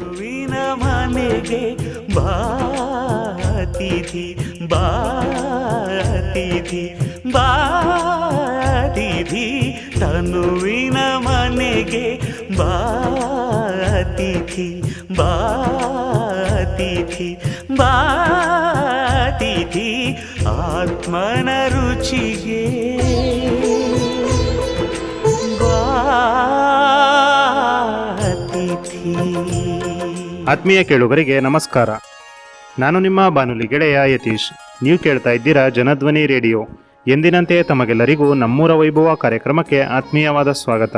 ತನುವಿನ ಮನೆಗೆ ಬಾತಿಥಿ ಬಾತಿಥಿ ಬಾತಿಥಿ ತನುವಿನ ಮನೆಗೆ ಬಾತಿಥಿ ಬಾತಿಥಿ ಬಾತಿಥಿ ಆತ್ಮನ ರುಚಿಗೆ ಆತ್ಮೀಯ ಕೇಳುಗರಿಗೆ ನಮಸ್ಕಾರ. ನಾನು ನಿಮ್ಮ ಬಾನುಲಿ ಗೆಳೆಯ ಯತೀಶ್. ನೀವು ಕೇಳ್ತಾ ಇದ್ದೀರಾ ಜನಧ್ವನಿ ರೇಡಿಯೋ. ಎಂದಿನಂತೆ ತಮಗೆಲ್ಲರಿಗೂ ನಮ್ಮೂರ ವೈಭವ ಕಾರ್ಯಕ್ರಮಕ್ಕೆ ಆತ್ಮೀಯವಾದ ಸ್ವಾಗತ.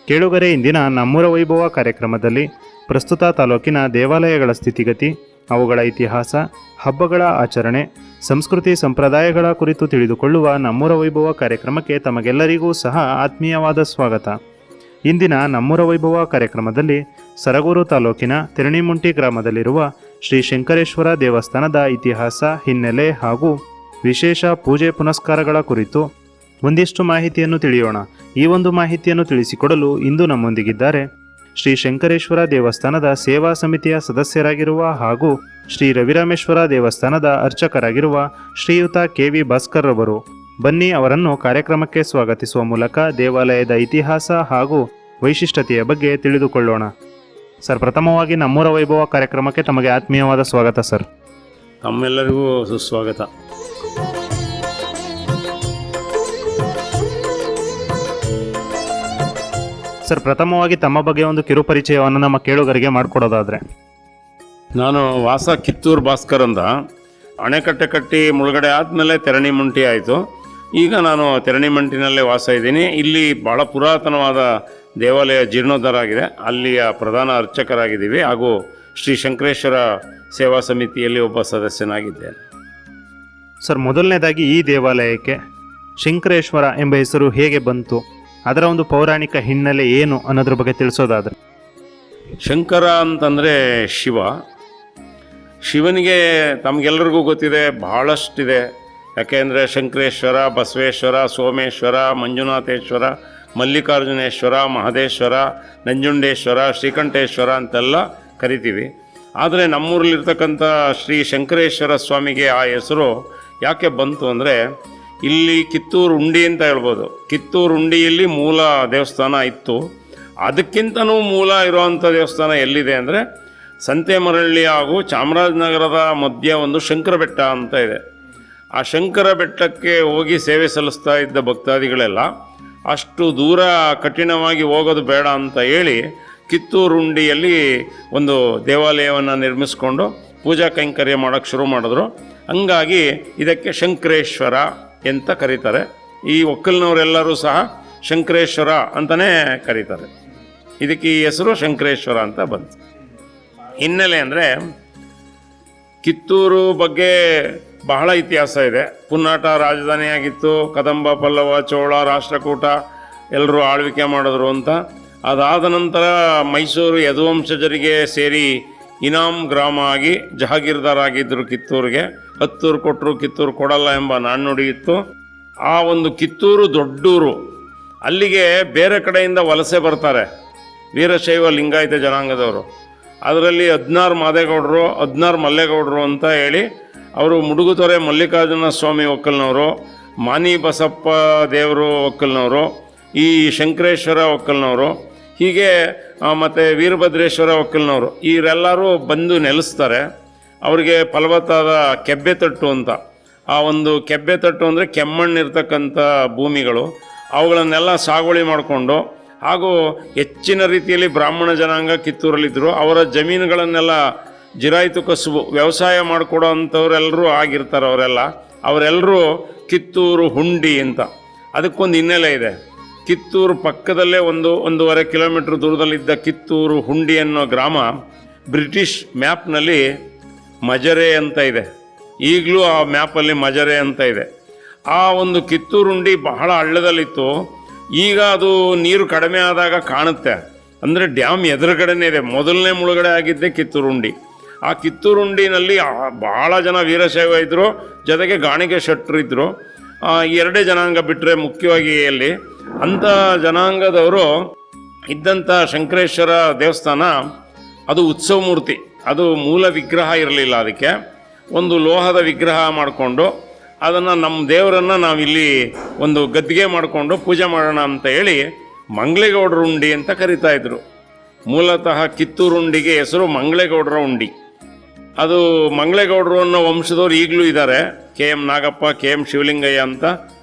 ಕೇಳುಗರೆ, ಇಂದಿನ ನಮ್ಮೂರ ವೈಭವ ಕಾರ್ಯಕ್ರಮದಲ್ಲಿ ಪ್ರಸ್ತುತ ತಾಲೂಕಿನ ದೇವಾಲಯಗಳ ಸ್ಥಿತಿಗತಿ, ಅವುಗಳ ಇತಿಹಾಸ, ಹಬ್ಬಗಳ ಆಚರಣೆ, ಸಂಸ್ಕೃತಿ ಸಂಪ್ರದಾಯಗಳ ಕುರಿತು ತಿಳಿದುಕೊಳ್ಳುವ ನಮ್ಮೂರ ವೈಭವ ಕಾರ್ಯಕ್ರಮಕ್ಕೆ ತಮಗೆಲ್ಲರಿಗೂ ಸಹ ಆತ್ಮೀಯವಾದ ಸ್ವಾಗತ. ಇಂದಿನ ನಮ್ಮೂರ ವೈಭವ ಕಾರ್ಯಕ್ರಮದಲ್ಲಿ ಸರಗೂರು ತಾಲೂಕಿನ ತಿರಣಿಮುಂಟಿ ಗ್ರಾಮದಲ್ಲಿರುವ ಶ್ರೀ ಶಂಕರೇಶ್ವರ ದೇವಸ್ಥಾನದ ಇತಿಹಾಸ, ಹಿನ್ನೆಲೆ ಹಾಗೂ ವಿಶೇಷ ಪೂಜೆ ಪುನಸ್ಕಾರಗಳ ಕುರಿತು ಒಂದಿಷ್ಟು ಮಾಹಿತಿಯನ್ನು ತಿಳಿಯೋಣ. ಈ ಒಂದು ಮಾಹಿತಿಯನ್ನು ತಿಳಿಸಿಕೊಡಲು ಇಂದು ನಮ್ಮೊಂದಿಗಿದ್ದಾರೆ ಶ್ರೀ ಶಂಕರೇಶ್ವರ ದೇವಸ್ಥಾನದ ಸೇವಾ ಸಮಿತಿಯ ಸದಸ್ಯರಾಗಿರುವ ಹಾಗೂ ಶ್ರೀ ರವಿರಾಮೇಶ್ವರ ದೇವಸ್ಥಾನದ ಅರ್ಚಕರಾಗಿರುವ ಶ್ರೀಯುತ ಕೆ.ವಿ. ಭಾಸ್ಕರ್ ರವರು. ಬನ್ನಿ ಅವರನ್ನು ಕಾರ್ಯಕ್ರಮಕ್ಕೆ ಸ್ವಾಗತಿಸುವ ಮೂಲಕ ದೇವಾಲಯದ ಇತಿಹಾಸ ಹಾಗೂ ವೈಶಿಷ್ಟ್ಯತೆಯ ಬಗ್ಗೆ ತಿಳಿದುಕೊಳ್ಳೋಣ. ಸರ್, ಪ್ರಥಮವಾಗಿ ನಮ್ಮೂರ ವೈಭವ ಕಾರ್ಯಕ್ರಮಕ್ಕೆ ತಮಗೆ ಆತ್ಮೀಯವಾದ ಸ್ವಾಗತ ಸರ್. ತಮ್ಮೆಲ್ಲರಿಗೂ ಸುಸ್ವಾಗತ. ಸರ್, ಪ್ರಥಮವಾಗಿ ತಮ್ಮ ಬಗ್ಗೆ ಒಂದು ಕಿರುಪರಿಚಯವನ್ನು ನಮ್ಮ ಕೇಳುಗರಿಗೆ ಮಾಡಿಕೊಡೋದಾದರೆ. ನಾನು ವಾಸ ಕಿತ್ತೂರು ಭಾಸ್ಕರ್ ಅಂತ. ಅಣೆಕಟ್ಟೆ ಕಟ್ಟಿ ಮುಳುಗಡೆ ಆದಮೇಲೆ ತೆರಣಿಮುಂಟಿ ಆಯಿತು. ಈಗ ನಾನು ತೆರಣಿಮುಂಟಿನಲ್ಲೇ ವಾಸ ಇದ್ದೀನಿ. ಇಲ್ಲಿ ಭಾಳ ಪುರಾತನವಾದ ದೇವಾಲಯ ಜೀರ್ಣೋದ್ಧಾರ ಆಗಿದೆ. ಅಲ್ಲಿಯ ಪ್ರಧಾನ ಅರ್ಚಕರಾಗಿದ್ದೀವಿ ಹಾಗೂ ಶ್ರೀ ಶಂಕರೇಶ್ವರ ಸೇವಾ ಸಮಿತಿಯಲ್ಲಿ ಒಬ್ಬ ಸದಸ್ಯನಾಗಿದ್ದೇನೆ. ಸರ್, ಮೊದಲನೇದಾಗಿ ಈ ದೇವಾಲಯಕ್ಕೆ ಶಂಕರೇಶ್ವರ ಎಂಬ ಹೆಸರು ಹೇಗೆ ಬಂತು, ಅದರ ಒಂದು ಪೌರಾಣಿಕ ಹಿನ್ನೆಲೆ ಏನು ಅನ್ನೋದ್ರ ಬಗ್ಗೆ ತಿಳಿಸೋದಾದರೆ. ಶಂಕರ ಅಂತಂದರೆ ಶಿವ. ಶಿವನಿಗೆ ತಮಗೆಲ್ಲರಿಗೂ ಗೊತ್ತಿದೆ, ಬಹಳಷ್ಟಿದೆ. ಯಾಕೆಂದರೆ ಶಂಕರೇಶ್ವರ, ಬಸವೇಶ್ವರ, ಸೋಮೇಶ್ವರ, ಮಂಜುನಾಥೇಶ್ವರ, ಮಲ್ಲಿಕಾರ್ಜುನೇಶ್ವರ, ಮಹದೇಶ್ವರ, ನಂಜುಂಡೇಶ್ವರ, ಶ್ರೀಕಂಠೇಶ್ವರ ಅಂತೆಲ್ಲ ಕರಿತೀವಿ. ಆದರೆ ನಮ್ಮೂರಲ್ಲಿರ್ತಕ್ಕಂಥ ಶ್ರೀ ಶಂಕರೇಶ್ವರ ಸ್ವಾಮಿಗೆ ಆ ಹೆಸರು ಯಾಕೆ ಬಂತು ಅಂದರೆ, ಇಲ್ಲಿ ಕಿತ್ತೂರು ಉಂಡಿ ಅಂತ ಹೇಳ್ಬೋದು. ಕಿತ್ತೂರು ಉಂಡಿಯಲ್ಲಿ ಮೂಲ ದೇವಸ್ಥಾನ ಇತ್ತು. ಅದಕ್ಕಿಂತನೂ ಮೂಲ ಇರುವಂಥ ದೇವಸ್ಥಾನ ಎಲ್ಲಿದೆ ಅಂದರೆ ಸಂತೆಮರಳ್ಳಿ ಹಾಗೂ ಚಾಮರಾಜನಗರದ ಮಧ್ಯೆ ಒಂದು ಶಂಕರ ಬೆಟ್ಟ ಅಂತ ಇದೆ. ಆ ಶಂಕರ ಬೆಟ್ಟಕ್ಕೆ ಹೋಗಿ ಸೇವೆ ಸಲ್ಲಿಸ್ತಾ ಇದ್ದ ಭಕ್ತಾದಿಗಳೆಲ್ಲ ಅಷ್ಟು ದೂರ ಕಠಿಣವಾಗಿ ಹೋಗೋದು ಬೇಡ ಅಂತ ಹೇಳಿ ಕಿತ್ತೂರುಂಡಿಯಲ್ಲಿ ಒಂದು ದೇವಾಲಯವನ್ನು ನಿರ್ಮಿಸ್ಕೊಂಡು ಪೂಜಾ ಕೈಂಕರ್ಯ ಮಾಡೋಕ್ಕೆ ಶುರು ಮಾಡಿದ್ರು. ಹಂಗಾಗಿ ಇದಕ್ಕೆ ಶಂಕರೇಶ್ವರ ಅಂತ ಕರೀತಾರೆ. ಈ ಒಕ್ಕಲಿನವರೆಲ್ಲರೂ ಸಹ ಶಂಕರೇಶ್ವರ ಅಂತಲೇ ಕರೀತಾರೆ. ಇದಕ್ಕೆ ಈ ಹೆಸರು ಶಂಕರೇಶ್ವರ ಅಂತ ಬಂತು. ಹಿನ್ನೆಲೆ ಅಂದರೆ ಕಿತ್ತೂರು ಬಗ್ಗೆ ಬಹಳ ಇತಿಹಾಸ ಇದೆ. ಪುನ್ನಾಟ ರಾಜಧಾನಿಯಾಗಿತ್ತು. ಕದಂಬ, ಪಲ್ಲವ, ಚೋಳ, ರಾಷ್ಟ್ರಕೂಟ ಎಲ್ಲರೂ ಆಳ್ವಿಕೆ ಮಾಡಿದ್ರು ಅಂತ. ಅದಾದ ನಂತರ ಮೈಸೂರು ಯದುವಂಶಜರಿಗೆ ಸೇರಿ ಇನಾಮ್ ಗ್ರಾಮ ಆಗಿ ಜಹಾಗೀರ್ದಾರ್ ಆಗಿದ್ದರು ಕಿತ್ತೂರಿಗೆ. ಹತ್ತೂರು ಕೊಟ್ಟರು ಕಿತ್ತೂರು ಕೊಡಲ್ಲ ಎಂಬ ನಾಣ್ಣುಡಿ ಇತ್ತು. ಆ ಒಂದು ಕಿತ್ತೂರು ದೊಡ್ಡೂರು. ಅಲ್ಲಿಗೆ ಬೇರೆ ಕಡೆಯಿಂದ ವಲಸೆ ಬರ್ತಾರೆ ವೀರಶೈವ ಲಿಂಗಾಯತ ಜನಾಂಗದವರು. ಅದರಲ್ಲಿ 16 ಮಾದೇಗೌಡರು, 16 ಮಲ್ಲೇಗೌಡರು ಅಂತ ಹೇಳಿ ಅವರು ಮುಡುಗುತೊರೆ ಮಲ್ಲಿಕಾರ್ಜುನ ಸ್ವಾಮಿ ಒಕ್ಕಲ್ನವರು, ಮಾನಿ ಬಸಪ್ಪ ದೇವರು ಒಕ್ಕಲ್ನವರು, ಈ ಶಂಕರೇಶ್ವರ ಒಕ್ಕಲ್ನವರು, ಹೀಗೆ ಮತ್ತು ವೀರಭದ್ರೇಶ್ವರ ಒಕ್ಕಲ್ನವರು ಇವರೆಲ್ಲರೂ ಬಂದು ನೆಲೆಸ್ತಾರೆ. ಅವರಿಗೆ ಫಲವತ್ತಾದ ಕೆಬ್ಬೆತಟ್ಟು ಅಂತ, ಆ ಒಂದು ಕೆಬ್ಬೆತಟ್ಟು ಅಂದರೆ ಕೆಮ್ಮಣ್ಣಿರ್ತಕ್ಕಂಥ ಭೂಮಿಗಳು, ಅವುಗಳನ್ನೆಲ್ಲ ಸಾಗುವಳಿ ಮಾಡಿಕೊಂಡು ಹಾಗೂ ಹೆಚ್ಚಿನ ರೀತಿಯಲ್ಲಿ ಬ್ರಾಹ್ಮಣ ಜನಾಂಗ ಕಿತ್ತೂರಲ್ಲಿದ್ದರು. ಅವರ ಜಮೀನುಗಳನ್ನೆಲ್ಲ ಜಿರಾಯಿತು ಕಸುಬು ವ್ಯವಸಾಯ ಮಾಡಿಕೊಡೋ ಅಂಥವರೆಲ್ಲರೂ ಆಗಿರ್ತಾರೆ. ಅವರೆಲ್ಲರೂ ಕಿತ್ತೂರು ಹುಂಡಿ ಅಂತ. ಅದಕ್ಕೊಂದು ಹಿನ್ನೆಲೆ ಇದೆ. ಕಿತ್ತೂರು ಪಕ್ಕದಲ್ಲೇ 1.5 ಕಿಲೋಮೀಟ್ರ್ ದೂರದಲ್ಲಿದ್ದ ಕಿತ್ತೂರು ಹುಂಡಿ ಅನ್ನೋ ಗ್ರಾಮ ಬ್ರಿಟಿಷ್ ಮ್ಯಾಪ್ನಲ್ಲಿ ಮಜರೆ ಅಂತ ಇದೆ. ಈಗಲೂ ಆ ಮ್ಯಾಪಲ್ಲಿ ಮಜರೆ ಅಂತ ಇದೆ. ಆ ಒಂದು ಕಿತ್ತೂರು ಹುಂಡಿ ಬಹಳ ಹಳ್ಳದಲ್ಲಿತ್ತು. ಈಗ ಅದು ನೀರು ಕಡಿಮೆ ಆದಾಗ ಕಾಣುತ್ತೆ. ಅಂದರೆ ಡ್ಯಾಮ್ ಎದುರುಗಡೆನೇ ಇದೆ. ಮೊದಲನೇ ಮುಳುಗಡೆ ಆಗಿದ್ದೆ ಕಿತ್ತೂರು ಹುಂಡಿ. ಆ ಕಿತ್ತೂರು ಹುಂಡಿನಲ್ಲಿ ಭಾಳ ಜನ ವೀರಶೈವ ಇದ್ದರು, ಜೊತೆಗೆ ಗಾಣಿಗೆ ಶೆಟ್ಟರು ಇದ್ದರು. ಎರಡೇ ಜನಾಂಗ ಬಿಟ್ಟರೆ ಮುಖ್ಯವಾಗಿ ಅಲ್ಲಿ ಅಂಥ ಜನಾಂಗದವರು ಇದ್ದಂಥ ಶಂಕರೇಶ್ವರ ದೇವಸ್ಥಾನ ಅದು ಉತ್ಸವ ಮೂರ್ತಿ, ಅದು ಮೂಲ ವಿಗ್ರಹ ಇರಲಿಲ್ಲ. ಅದಕ್ಕೆ ಒಂದು ಲೋಹದ ವಿಗ್ರಹ ಮಾಡಿಕೊಂಡು ಅದನ್ನು ನಮ್ಮ ದೇವರನ್ನು ನಾವಿಲ್ಲಿ ಒಂದು ಗದ್ದಿಗೆ ಮಾಡಿಕೊಂಡು ಪೂಜೆ ಮಾಡೋಣ ಅಂತ ಹೇಳಿ ಮಂಗಳೇಗೌಡರ ಉಂಡಿ ಅಂತ ಕರಿತಾಯಿದ್ರು. ಮೂಲತಃ ಕಿತ್ತೂರುಂಡಿಗೆ ಹೆಸರು ಮಂಗಳೇಗೌಡರ ಉಂಡಿ. ಅದು ಮಂಗಳೇಗೌಡರು ಅನ್ನೋ ವಂಶದವ್ರು ಈಗಲೂ ಇದ್ದಾರೆ. KM ನಾಗಪ್ಪ, KM ಶಿವಲಿಂಗಯ್ಯ ಅಂತ.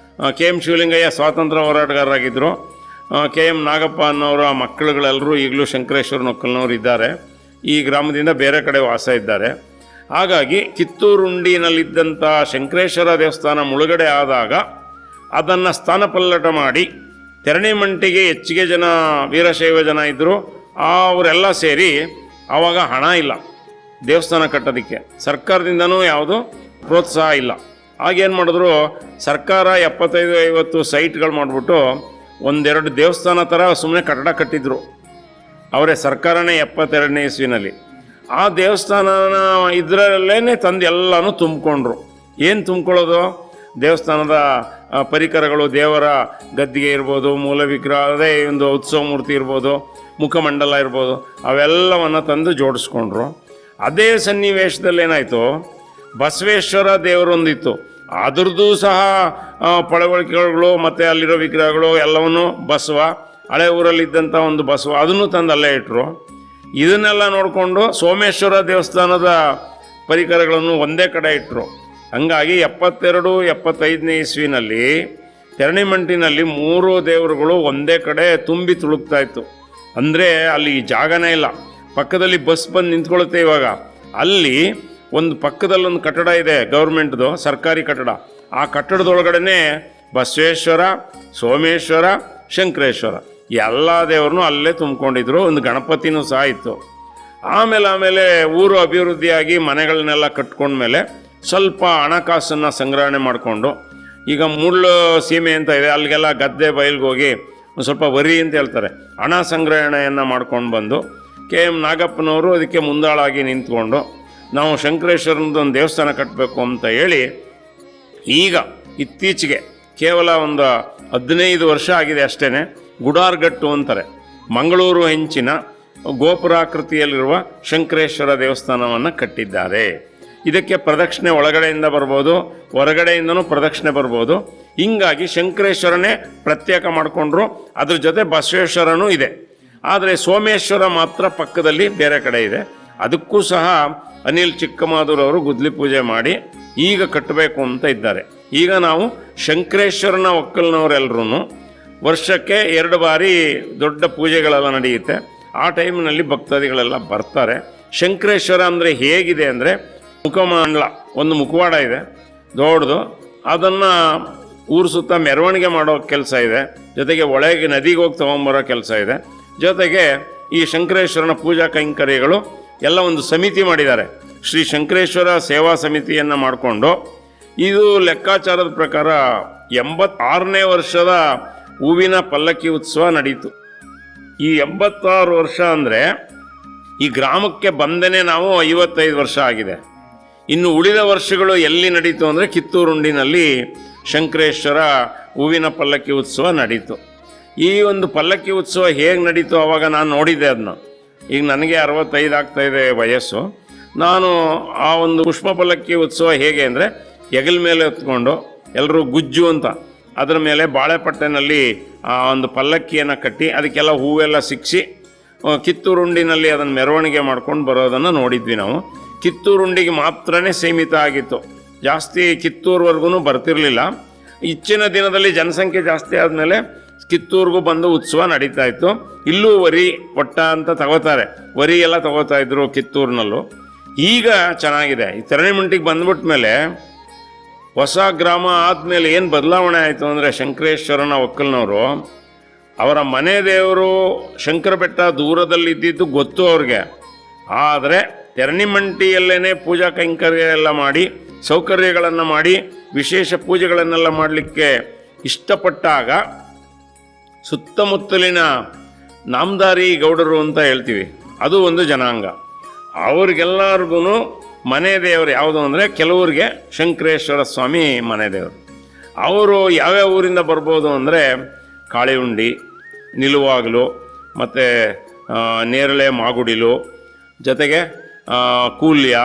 KM ಶಿವಲಿಂಗಯ್ಯ ಸ್ವಾತಂತ್ರ್ಯ ಹೋರಾಟಗಾರರಾಗಿದ್ದರು. KM ನಾಗಪ್ಪ ಅನ್ನೋರ ಮಕ್ಕಳುಗಳೆಲ್ಲರೂ ಈಗಲೂ ಶಂಕರೇಶ್ವರ ನೊಕ್ಕಲ್ನವ್ರು ಇದ್ದಾರೆ. ಈ ಗ್ರಾಮದಿಂದ ಬೇರೆ ಕಡೆ ವಾಸ ಇದ್ದಾರೆ. ಹಾಗಾಗಿ ಕಿತ್ತೂರುಂಡಿನಲ್ಲಿದ್ದಂಥ ಶಂಕರೇಶ್ವರ ದೇವಸ್ಥಾನ ಮುಳುಗಡೆ ಆದಾಗ ಅದನ್ನು ಸ್ಥಾನಪಲ್ಲಟ ಮಾಡಿ ತೆರಣಿಮಂಟಿಗೆ ಹೆಚ್ಚಿಗೆ ಜನ ವೀರಶೈವ ಜನ ಇದ್ದರು. ಅವರೆಲ್ಲ ಸೇರಿ ಆವಾಗ ಹಣ ಇಲ್ಲ ದೇವಸ್ಥಾನ ಕಟ್ಟೋದಕ್ಕೆ, ಸರ್ಕಾರದಿಂದನೂ ಯಾವುದು ಪ್ರೋತ್ಸಾಹ ಇಲ್ಲ. ಆಗೇನು ಮಾಡಿದ್ರು, ಸರ್ಕಾರ 75-50 ಸೈಟ್ಗಳು ಮಾಡಿಬಿಟ್ಟು ಒಂದೆರಡು ದೇವಸ್ಥಾನ ಥರ ಸುಮ್ಮನೆ ಕಟ್ಟಡ ಕಟ್ಟಿದ್ರು ಅವರೇ, ಸರ್ಕಾರನೇ 72ನೇ ಇಸ್ವಿನಲ್ಲಿ. ಆ ದೇವಸ್ಥಾನನ ಇದರಲ್ಲೇ ತಂದು ಎಲ್ಲನೂ ತುಂಬಿಕೊಂಡ್ರು. ಏನು ತುಂಬ್ಕೊಳ್ಳೋದು, ದೇವಸ್ಥಾನದ ಪರಿಕರಗಳು, ದೇವರ ಗದ್ದಿಗೆ ಇರ್ಬೋದು, ಮೂಲ ವಿಗ್ರಹ, ಅದೇ ಒಂದು ಉತ್ಸವ ಮೂರ್ತಿ ಇರ್ಬೋದು, ಮುಖಮಂಡಲ ಇರ್ಬೋದು, ಅವೆಲ್ಲವನ್ನು ತಂದು ಜೋಡಿಸ್ಕೊಂಡ್ರು. ಅದೇ ಸನ್ನಿವೇಶದಲ್ಲಿ ಏನಾಯಿತು, ಬಸವೇಶ್ವರ ದೇವರೊಂದಿತ್ತು, ಅದ್ರದ್ದು ಸಹ ಪಳವಳಿಕೆಗಳು ಮತ್ತು ಅಲ್ಲಿರೋ ವಿಗ್ರಹಗಳು ಎಲ್ಲವನ್ನೂ ಬಸವ, ಹಳೆ ಊರಲ್ಲಿದ್ದಂಥ ಒಂದು ಬಸವ, ಅದನ್ನು ತಂದು ಅಲ್ಲೇ ಇಟ್ಟರು. ಇದನ್ನೆಲ್ಲ ನೋಡಿಕೊಂಡು ಸೋಮೇಶ್ವರ ದೇವಸ್ಥಾನದ ಪರಿಕರಗಳನ್ನು ಒಂದೇ ಕಡೆ ಇಟ್ಟರು. ಹಂಗಾಗಿ 72-75ನೇ ಇಸ್ವಿನಲ್ಲಿ ತೆರಣಿಮಂಟಿನಲ್ಲಿ 3 ದೇವರುಗಳು ಒಂದೇ ಕಡೆ ತುಂಬಿ ತುಳುಕ್ತಾ ಇತ್ತು. ಅಂದರೆ ಅಲ್ಲಿ ಜಾಗನೇ ಇಲ್ಲ, ಪಕ್ಕದಲ್ಲಿ ಬಸ್ ಬಂದು ನಿಂತ್ಕೊಳ್ಳುತ್ತೆ. ಇವಾಗ ಅಲ್ಲಿ ಒಂದು ಪಕ್ಕದಲ್ಲೊಂದು ಕಟ್ಟಡ ಇದೆ, ಗೌರ್ಮೆಂಟ್ದು ಸರ್ಕಾರಿ ಕಟ್ಟಡ. ಆ ಕಟ್ಟಡದೊಳಗಡೆ ಬಸವೇಶ್ವರ, ಸೋಮೇಶ್ವರ, ಶಂಕರೇಶ್ವರ ಎಲ್ಲ ದೇವ್ರನ್ನೂ ಅಲ್ಲೇ ತುಂಬಿಕೊಂಡಿದ್ರು. ಒಂದು ಗಣಪತಿನೂ ಸಹ ಇತ್ತು. ಆಮೇಲೆ ಊರು ಅಭಿವೃದ್ಧಿಯಾಗಿ ಮನೆಗಳನ್ನೆಲ್ಲ ಕಟ್ಕೊಂಡ್ಮೇಲೆ ಸ್ವಲ್ಪ ಹಣಕಾಸನ್ನು ಸಂಗ್ರಹಣೆ ಮಾಡಿಕೊಂಡು, ಈಗ ಮುಳ್ಳು ಸೀಮೆ ಅಂತ ಇದೆ, ಅಲ್ಲಿಗೆಲ್ಲ ಗದ್ದೆ ಬಯಲ್ಗೆ ಹೋಗಿ ಒಂದು ಸ್ವಲ್ಪ ವರಿ ಅಂತ ಹೇಳ್ತಾರೆ, ಹಣ ಸಂಗ್ರಹಣೆಯನ್ನು ಮಾಡ್ಕೊಂಡು ಬಂದು KM ನಾಗಪ್ಪನವರು ಅದಕ್ಕೆ ಮುಂದಾಳಾಗಿ ನಿಂತ್ಕೊಂಡು ನಾವು ಶಂಕರೇಶ್ವರನದೊಂದು ದೇವಸ್ಥಾನ ಕಟ್ಟಬೇಕು ಅಂತ ಹೇಳಿ, ಈಗ ಇತ್ತೀಚೆಗೆ ಕೇವಲ ಒಂದು 15 ವರ್ಷ ಆಗಿದೆ ಅಷ್ಟೇ, ಗುಡಾರ್ಗಟ್ಟು ಅಂತಾರೆ, ಮಂಗಳೂರು ಹೆಂಚಿನ ಗೋಪುರಾಕೃತಿಯಲ್ಲಿರುವ ಶಂಕರೇಶ್ವರ ದೇವಸ್ಥಾನವನ್ನು ಕಟ್ಟಿದ್ದಾರೆ. ಇದಕ್ಕೆ ಪ್ರದಕ್ಷಿಣೆ ಒಳಗಡೆಯಿಂದ ಬರ್ಬೋದು, ಹೊರಗಡೆಯಿಂದನೂ ಪ್ರದಕ್ಷಿಣೆ ಬರ್ಬೋದು. ಹಿಂಗಾಗಿ ಶಂಕರೇಶ್ವರನೇ ಪ್ರತ್ಯೇಕ ಮಾಡಿಕೊಂಡ್ರು. ಅದ್ರ ಜೊತೆ ಬಸವೇಶ್ವರನೂ ಇದೆ. ಆದರೆ ಸೋಮೇಶ್ವರ ಮಾತ್ರ ಪಕ್ಕದಲ್ಲಿ ಬೇರೆ ಕಡೆ ಇದೆ. ಅದಕ್ಕೂ ಸಹ ಅನಿಲ್ ಚಿಕ್ಕಮಾದೂರವರು ಗುದ್ಲಿ ಪೂಜೆ ಮಾಡಿ ಈಗ ಕಟ್ಟಬೇಕು ಅಂತ ಇದ್ದಾರೆ. ಈಗ ನಾವು ಶಂಕರೇಶ್ವರನ ಒಕ್ಕಲ್ನವರೆಲ್ಲರೂ ವರ್ಷಕ್ಕೆ 2 ಬಾರಿ ದೊಡ್ಡ ಪೂಜೆಗಳೆಲ್ಲ ನಡೆಯುತ್ತೆ. ಆ ಟೈಮ್ನಲ್ಲಿ ಭಕ್ತಾದಿಗಳೆಲ್ಲ ಬರ್ತಾರೆ. ಶಂಕರೇಶ್ವರ ಅಂದರೆ ಹೇಗಿದೆ ಅಂದರೆ, ಮುಖಮಂಡಲ, ಒಂದು ಮುಖವಾಡ ಇದೆ ದೊಡ್ಡದು, ಅದನ್ನು ಊರು ಸುತ್ತ ಮೆರವಣಿಗೆ ಮಾಡೋ ಕೆಲಸ ಇದೆ. ಜೊತೆಗೆ ಒಳಗೆ ನದಿಗೆ ಹೋಗಿ ತೊಗೊಂಬರೋ ಕೆಲಸ ಇದೆ. ಜೊತೆಗೆ ಈ ಶಂಕರೇಶ್ವರನ ಪೂಜಾ ಕೈಂಕರ್ಯಗಳು ಎಲ್ಲ ಒಂದು ಸಮಿತಿ ಮಾಡಿದ್ದಾರೆ, ಶ್ರೀ ಶಂಕರೇಶ್ವರ ಸೇವಾ ಸಮಿತಿಯನ್ನು ಮಾಡಿಕೊಂಡು. ಇದು ಲೆಕ್ಕಾಚಾರದ ಪ್ರಕಾರ 86ನೇ ವರ್ಷದ ಹೂವಿನ ಪಲ್ಲಕ್ಕಿ ಉತ್ಸವ ನಡೀತು. ಈ 86 ವರ್ಷ ಅಂದರೆ ಈ ಗ್ರಾಮಕ್ಕೆ ಬಂದೇ ನಾವು 55 ವರ್ಷ ಆಗಿದೆ. ಇನ್ನು ಉಳಿದ ವರ್ಷಗಳು ಎಲ್ಲಿ ನಡೀತು ಅಂದರೆ ಕಿತ್ತೂರುಂಡಿನಲ್ಲಿ ಶಂಕರೇಶ್ವರ ಹೂವಿನ ಪಲ್ಲಕ್ಕಿ ಉತ್ಸವ ನಡೀತು. ಈ ಒಂದು ಪಲ್ಲಕ್ಕಿ ಉತ್ಸವ ಹೇಗೆ ನಡೀತು ಆವಾಗ ನಾನು ನೋಡಿದ್ದೆ ಅದನ್ನ. ಈಗ ನನಗೆ 65 ಆಗ್ತಾಯಿದೆ ವಯಸ್ಸು. ನಾನು ಆ ಒಂದು ಪುಷ್ಪ ಪಲ್ಲಕ್ಕಿ ಉತ್ಸವ ಹೇಗೆ ಅಂದರೆ, ಹೆಗಲ ಮೇಲೆ ಹೊತ್ಕೊಂಡು ಎಲ್ಲರೂ ಗುಜ್ಜು ಅಂತ ಅದರ ಮೇಲೆ ಬಾಳೆಪಟ್ಟೆನಲ್ಲಿ ಆ ಒಂದು ಪಲ್ಲಕ್ಕಿಯನ್ನು ಕಟ್ಟಿ ಅದಕ್ಕೆಲ್ಲ ಹೂವೆಲ್ಲ ಸಿಕ್ಕಿಸಿ ಕಿತ್ತೂರುಂಡಿನಲ್ಲಿ ಅದನ್ನು ಮೆರವಣಿಗೆ ಮಾಡ್ಕೊಂಡು ಬರೋದನ್ನು ನೋಡಿದ್ವಿ ನಾವು. ಕಿತ್ತೂರುಂಡಿಗೆ ಮಾತ್ರನೇ ಸೀಮಿತ ಆಗಿತ್ತು, ಜಾಸ್ತಿ ಕಿತ್ತೂರುವರೆಗೂ ಬರ್ತಿರಲಿಲ್ಲ. ಇಚ್ಚಿನ ದಿನದಲ್ಲಿ ಜನಸಂಖ್ಯೆ ಜಾಸ್ತಿ ಆದಮೇಲೆ ಕಿತ್ತೂರಿಗೂ ಬಂದು ಉತ್ಸವ ನಡೀತಾ ಇತ್ತು. ಇಲ್ಲೂ ವರಿ ಒಟ್ಟ ಅಂತ ತಗೋತಾರೆ, ವರಿ ಎಲ್ಲ ತಗೋತಾ ಇದ್ರು ಕಿತ್ತೂರಿನಲ್ಲೂ. ಈಗ ಚೆನ್ನಾಗಿದೆ. ಈ ತೆರಣಿಮಂಟಿಗೆ ಬಂದ್ಬಿಟ್ಟ ಮೇಲೆ ಹೊಸ ಗ್ರಾಮ ಆದಮೇಲೆ ಏನು ಬದಲಾವಣೆ ಆಯಿತು ಅಂದರೆ, ಶಂಕರೇಶ್ವರನ ಒಕ್ಕಲ್ನವರು ಅವರ ಮನೆ ದೇವರು ಶಂಕರ ಬೆಟ್ಟ ದೂರದಲ್ಲಿದ್ದಿದ್ದು ಗೊತ್ತು ಅವ್ರಿಗೆ. ಆದರೆ ತೆರಣಿಮಂಟಿಯಲ್ಲೇ ಪೂಜಾ ಕೈಂಕರ್ಯ ಎಲ್ಲ ಮಾಡಿ ಸೌಕರ್ಯಗಳನ್ನು ಮಾಡಿ ವಿಶೇಷ ಪೂಜೆಗಳನ್ನೆಲ್ಲ ಮಾಡಲಿಕ್ಕೆ ಇಷ್ಟಪಟ್ಟಾಗ ಸುತ್ತಮುತ್ತಲಿನ ನಾಮದಾರಿ ಗೌಡರು ಅಂತ ಹೇಳ್ತೀವಿ, ಅದು ಒಂದು ಜನಾಂಗ. ಅವ್ರಿಗೆಲ್ಲರಿಗೂ ಮನೆ ದೇವರು ಯಾವುದು ಅಂದರೆ, ಕೆಲವ್ರಿಗೆ ಶಂಕರೇಶ್ವರ ಸ್ವಾಮಿ ಮನೆ ದೇವರು. ಅವರು ಯಾವ್ಯಾವ ಊರಿಂದ ಬರ್ಬೋದು ಅಂದರೆ, ಕಾಳಿಹುಂಡಿ, ನಿಲುವಾಗಲು, ಮತ್ತು ನೇರಳೆ ಮಾಗುಡಿಲು, ಜೊತೆಗೆ ಕೂಲ್ಯ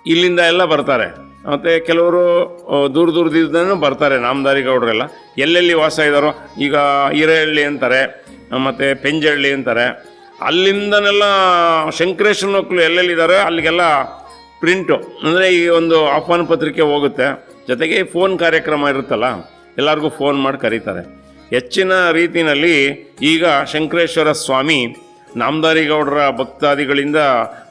ಇಲ್ಲಿಂದ ಎಲ್ಲ ಬರ್ತಾರೆ. ಮತ್ತು ಕೆಲವರು ದೂರದಿಂದನೂ ಬರ್ತಾರೆ. ನಾಮದಾರಿ ಗೌಡರೆಲ್ಲ ಎಲ್ಲೆಲ್ಲಿ ವಾಸ ಇದ್ದಾರೋ, ಈಗ ಹಿರೇಹಳ್ಳಿ ಅಂತಾರೆ, ಮತ್ತು ಪೆಂಜಹಳ್ಳಿ ಅಂತಾರೆ, ಅಲ್ಲಿಂದನೆಲ್ಲ ಶಂಕರೇಶ್ವರ ಮಕ್ಕಳು ಎಲ್ಲೆಲ್ಲಿದ್ದಾರೆ ಅಲ್ಲಿಗೆಲ್ಲ ಪ್ರಿಂಟು ಅಂದರೆ ಈ ಒಂದು ಆಹ್ವಾನ ಪತ್ರಿಕೆ ಹೋಗುತ್ತೆ. ಜೊತೆಗೆ ಫೋನ್ ಕಾರ್ಯಕ್ರಮ ಇರುತ್ತಲ್ಲ, ಎಲ್ಲರಿಗೂ ಫೋನ್ ಮಾಡಿ ಕರೀತಾರೆ. ಹೆಚ್ಚಿನ ರೀತಿಯಲ್ಲಿ ಈಗ ಶಂಕರೇಶ್ವರ ಸ್ವಾಮಿ ನಾಮದಾರಿ ಗೌಡರ ಭಕ್ತಾದಿಗಳಿಂದ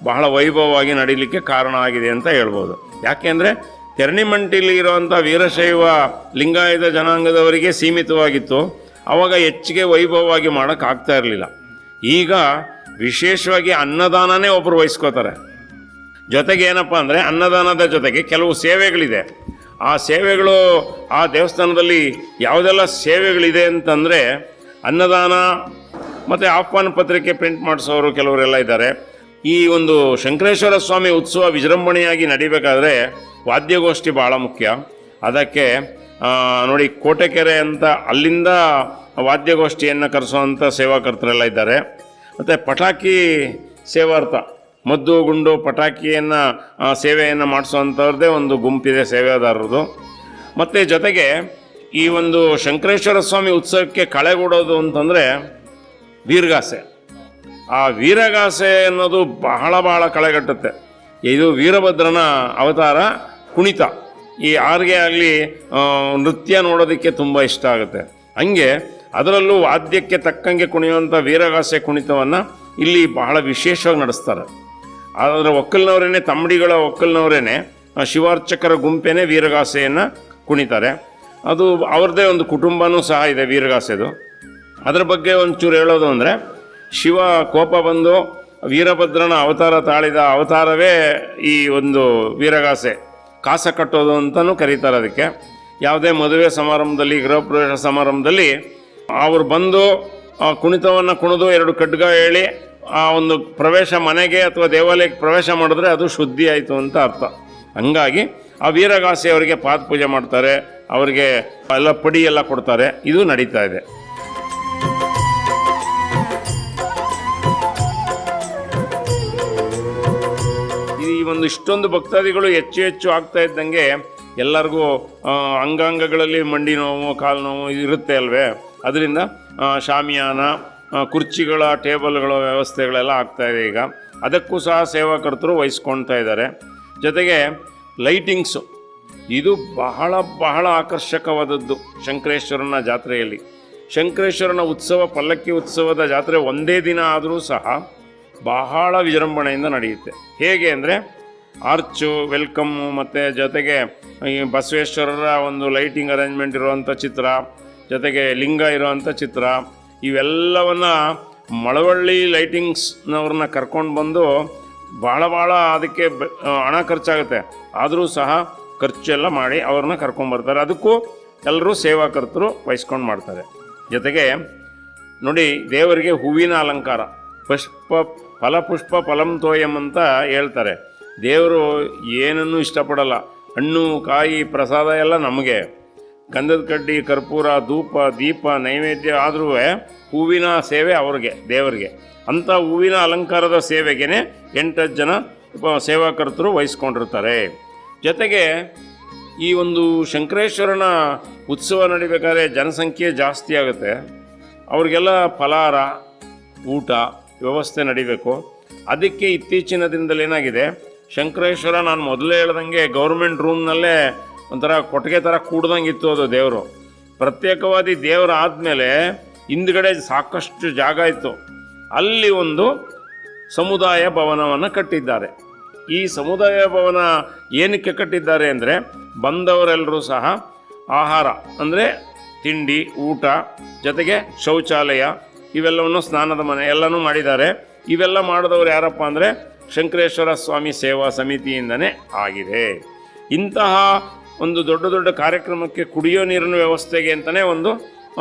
ಬಹಳ ವೈಭವವಾಗಿ ನಡೀಲಿಕ್ಕೆ ಕಾರಣ ಆಗಿದೆ ಅಂತ ಹೇಳ್ಬೋದು. ಯಾಕೆಂದರೆ ತೆರಣಿಮಂಟಿಲಿ ಇರುವಂಥ ವೀರಶೈವ ಲಿಂಗಾಯತ ಜನಾಂಗದವರಿಗೆ ಸೀಮಿತವಾಗಿತ್ತು. ಆವಾಗ ಹೆಚ್ಚಿಗೆ ವೈಭವವಾಗಿ ಮಾಡೋಕ್ಕಾಗ್ತಾ ಇರಲಿಲ್ಲ. ಈಗ ವಿಶೇಷವಾಗಿ ಅನ್ನದಾನನೇ ಒಬ್ಬರು ವಹಿಸ್ಕೋತಾರೆ. ಜೊತೆಗೆ ಏನಪ್ಪ ಅಂದರೆ ಅನ್ನದಾನದ ಜೊತೆಗೆ ಕೆಲವು ಸೇವೆಗಳಿದೆ. ಆ ಸೇವೆಗಳು ಆ ದೇವಸ್ಥಾನದಲ್ಲಿ ಯಾವುದೆಲ್ಲ ಸೇವೆಗಳಿದೆ ಅಂತಂದರೆ, ಅನ್ನದಾನ ಮತ್ತು ಆಹ್ವಾನ ಪತ್ರಿಕೆ ಪ್ರಿಂಟ್ ಮಾಡಿಸೋರು ಕೆಲವರೆಲ್ಲ ಇದ್ದಾರೆ. ಈ ಒಂದು ಶಂಕರೇಶ್ವರ ಸ್ವಾಮಿ ಉತ್ಸವ ವಿಜೃಂಭಣೆಯಾಗಿ ನಡಿಬೇಕಾದ್ರೆ ವಾದ್ಯಗೋಷ್ಠಿ ಭಾಳ ಮುಖ್ಯ. ಅದಕ್ಕೆ ನೋಡಿ, ಕೋಟೆಕೆರೆ ಅಂತ ಅಲ್ಲಿಂದ ವಾದ್ಯಗೋಷ್ಠಿಯನ್ನು ಕರೆಸೋವಂಥ ಸೇವಾಕರ್ತರೆಲ್ಲ ಇದ್ದಾರೆ. ಮತ್ತು ಪಟಾಕಿ ಸೇವಾರ್ಥ, ಮದ್ದು ಗುಂಡು ಪಟಾಕಿಯನ್ನು ಸೇವೆಯನ್ನು ಮಾಡಿಸೋವಂಥವ್ರದ್ದೇ ಒಂದು ಗುಂಪಿದೆ ಸೇವೆದಾರರದು. ಮತ್ತು ಜೊತೆಗೆ ಈ ಒಂದು ಶಂಕರೇಶ್ವರ ಸ್ವಾಮಿ ಉತ್ಸವಕ್ಕೆ ಕಳೆಗೂಡೋದು ಅಂತಂದರೆ ವೀರಗಾಸೆ. ಆ ವೀರಗಾಸೆ ಅನ್ನೋದು ಬಹಳ ಕಳೆಗಟ್ಟುತ್ತೆ. ಇದು ವೀರಭದ್ರನ ಅವತಾರ ಕುಣಿತ. ಈ ಆರ್ಗೆ ಆಗಲಿ ನೃತ್ಯ ನೋಡೋದಕ್ಕೆ ತುಂಬ ಇಷ್ಟ ಆಗುತ್ತೆ. ಹಂಗೆ ಅದರಲ್ಲೂ ವಾದ್ಯಕ್ಕೆ ತಕ್ಕಂಗೆ ಕುಣಿಯುವಂಥ ವೀರಗಾಸೆ ಕುಣಿತವನ್ನು ಇಲ್ಲಿ ಬಹಳ ವಿಶೇಷವಾಗಿ ನಡೆಸ್ತಾರೆ. ಅದರ ಒಕ್ಕಲ್ನವರೇನೆ, ತಮ್ಮಡಿಗಳ ಒಕ್ಕಲ್ನವರೇನೆ, ಶಿವಾರ್ಚಕರ ಗುಂಪೇನೆ ವೀರಗಾಸೆಯನ್ನು ಕುಣಿತಾರೆ. ಅದು ಅವ್ರದ್ದೇ ಒಂದು ಕುಟುಂಬನೂ ಸಹ ಇದೆ ವೀರಗಾಸೆದು. ಅದರ ಬಗ್ಗೆ ಒಂಚೂರು ಹೇಳೋದು ಅಂದರೆ, ಶಿವ ಕೋಪ ಬಂದು ವೀರಭದ್ರನ ಅವತಾರ ತಾಳಿದ ಅವತಾರವೇ ಈ ಒಂದು ವೀರಗಾಸೆ, ಕಾಸ ಕಟ್ಟೋದು ಅಂತಲೂ ಕರೀತಾರೆ ಅದಕ್ಕೆ. ಯಾವುದೇ ಮದುವೆ ಸಮಾರಂಭದಲ್ಲಿ, ಗೃಹಪ್ರವೇಶ ಸಮಾರಂಭದಲ್ಲಿ ಅವರು ಬಂದು ಕುಣಿತವನ್ನು ಕುಣಿದು 2 ಖಡ್ಗ ಹೇಳಿ ಆ ಒಂದು ಪ್ರವೇಶ, ಮನೆಗೆ ಅಥವಾ ದೇವಾಲಯಕ್ಕೆ ಪ್ರವೇಶ ಮಾಡಿದ್ರೆ ಅದು ಶುದ್ಧಿ ಆಯಿತು ಅಂತ ಅರ್ಥ. ಹಂಗಾಗಿ ಆ ವೀರಗಾಸೆ ಅವರಿಗೆ ಪಾದ ಪೂಜೆ ಮಾಡ್ತಾರೆ, ಅವರಿಗೆ ಎಲ್ಲ ಪಡಿ ಎಲ್ಲ ಕೊಡ್ತಾರೆ. ಇದು ನಡೀತಾ ಇದೆ. ಈ ಒಂದು ಇಷ್ಟೊಂದು ಭಕ್ತಾದಿಗಳು ಹೆಚ್ಚು ಆಗ್ತಾ ಇದ್ದಂಗೆ ಎಲ್ಲರಿಗೂ ಅಂಗಾಂಗಗಳಲ್ಲಿ ಮಂಡಿ ನೋವು, ಕಾಲು ನೋವು ಇರುತ್ತೆ ಅಲ್ವೇ. ಅದರಿಂದ ಶಾಮಿಯಾನ, ಕುರ್ಚಿಗಳ, ಟೇಬಲ್ಗಳ ವ್ಯವಸ್ಥೆಗಳೆಲ್ಲ ಆಗ್ತಾಯಿದೆ ಈಗ. ಅದಕ್ಕೂ ಸಹ ಸೇವಾಕರ್ತರು ವಹಿಸ್ಕೊಳ್ತಾ ಇದ್ದಾರೆ. ಜೊತೆಗೆ ಲೈಟಿಂಗ್ಸು, ಇದು ಬಹಳ ಆಕರ್ಷಕವಾದದ್ದು ಶಂಕರೇಶ್ವರನ ಜಾತ್ರೆಯಲ್ಲಿ. ಶಂಕರೇಶ್ವರನ ಉತ್ಸವ, ಪಲ್ಲಕ್ಕಿ ಉತ್ಸವದ ಜಾತ್ರೆ ಒಂದೇ ದಿನ ಆದರೂ ಸಹ ಬಹಳ ವಿಜೃಂಭಣೆಯಿಂದ ನಡೆಯುತ್ತೆ. ಹೇಗೆ ಅಂದರೆ ಆರ್ಚು, ವೆಲ್ಕಮ್ಮು, ಮತ್ತು ಜೊತೆಗೆ ಈ ಬಸವೇಶ್ವರರ ಒಂದು ಲೈಟಿಂಗ್ ಅರೇಂಜ್ಮೆಂಟ್ ಇರುವಂಥ ಚಿತ್ರ, ಜೊತೆಗೆ ಲಿಂಗ ಇರುವಂಥ ಚಿತ್ರ, ಇವೆಲ್ಲವನ್ನು ಮಳವಳ್ಳಿ ಲೈಟಿಂಗ್ಸ್ನವ್ರನ್ನ ಕರ್ಕೊಂಡು ಬಂದು ಭಾಳ ಅದಕ್ಕೆ ಹಣ ಖರ್ಚಾಗುತ್ತೆ. ಆದರೂ ಸಹ ಖರ್ಚೆಲ್ಲ ಮಾಡಿ ಅವ್ರನ್ನ ಕರ್ಕೊಂಬರ್ತಾರೆ. ಅದಕ್ಕೂ ಎಲ್ಲರೂ ಸೇವಾಕರ್ತರು ವಹಿಸ್ಕೊಂಡು ಮಾಡ್ತಾರೆ. ಜೊತೆಗೆ ನೋಡಿ, ದೇವರಿಗೆ ಹೂವಿನ ಅಲಂಕಾರ, ಫಲಪುಷ್ಪ ಫಲಂ ತೋಯಂ ಅಂತ ಹೇಳ್ತಾರೆ. ದೇವರು ಏನನ್ನೂ ಇಷ್ಟಪಡಲ್ಲ. ಹಣ್ಣು, ಕಾಯಿ, ಪ್ರಸಾದ ಎಲ್ಲ ನಮಗೆ. ಗಂಧದ ಕಡ್ಡಿ, ಕರ್ಪೂರ, ಧೂಪ, ದೀಪ, ನೈವೇದ್ಯ ಆದರೂ ಹೂವಿನ ಸೇವೆ ಅವ್ರಿಗೆ, ದೇವರಿಗೆ. ಅಂಥ ಹೂವಿನ ಅಲಂಕಾರದ ಸೇವೆಗೆ 8 ಜನ ಸೇವಾಕರ್ತರು ವಹಿಸ್ಕೊಂಡಿರ್ತಾರೆ. ಜೊತೆಗೆ ಈ ಒಂದು ಶಂಕರೇಶ್ವರನ ಉತ್ಸವ ನಡಿಬೇಕಾದ್ರೆ ಜನಸಂಖ್ಯೆ ಜಾಸ್ತಿ ಆಗುತ್ತೆ. ಅವ್ರಿಗೆಲ್ಲ ಫಲಾರ, ಊಟ ವ್ಯವಸ್ಥೆ ನಡಿಬೇಕು. ಅದಕ್ಕೆ ಇತ್ತೀಚಿನ ದಿನದಲ್ಲಿ ಏನಾಗಿದೆ, ಶಂಕರೇಶ್ವರ ನಾನು ಮೊದಲೇ ಹೇಳ್ದಂಗೆ ಗೌರ್ಮೆಂಟ್ ರೂಮ್ನಲ್ಲೇ ಒಂಥರ ಕೊಟ್ಟಿಗೆ ಥರ ಕೂಡ್ದಂಗೆ ಇತ್ತು ಅದು ದೇವರು. ಪ್ರತ್ಯೇಕವಾದಿ ದೇವರು ಆದಮೇಲೆ ಹಿಂದ್ಗಡೆ ಸಾಕಷ್ಟು ಜಾಗ ಇತ್ತು. ಅಲ್ಲಿ ಒಂದು ಸಮುದಾಯ ಭವನವನ್ನು ಕಟ್ಟಿದ್ದಾರೆ. ಈ ಸಮುದಾಯ ಭವನ ಏನಕ್ಕೆ ಕಟ್ಟಿದ್ದಾರೆ ಅಂದರೆ, ಬಂದವರೆಲ್ಲರೂ ಸಹ ಆಹಾರ ಅಂದರೆ ತಿಂಡಿ, ಊಟ, ಜೊತೆಗೆ ಶೌಚಾಲಯ, ಇವೆಲ್ಲವನ್ನು, ಸ್ನಾನದ ಮನೆ ಎಲ್ಲನೂ ಮಾಡಿದ್ದಾರೆ. ಇವೆಲ್ಲ ಮಾಡಿದವರು ಯಾರಪ್ಪ ಅಂದರೆ ಶಂಕರೇಶ್ವರ ಸ್ವಾಮಿ ಸೇವಾ ಸಮಿತಿಯಿಂದನೇ ಆಗಿದೆ. ಇಂತಹ ಒಂದು ದೊಡ್ಡ ಕಾರ್ಯಕ್ರಮಕ್ಕೆ ಕುಡಿಯೋ ನೀರಿನ ವ್ಯವಸ್ಥೆಗೆ ಅಂತಲೇ ಒಂದು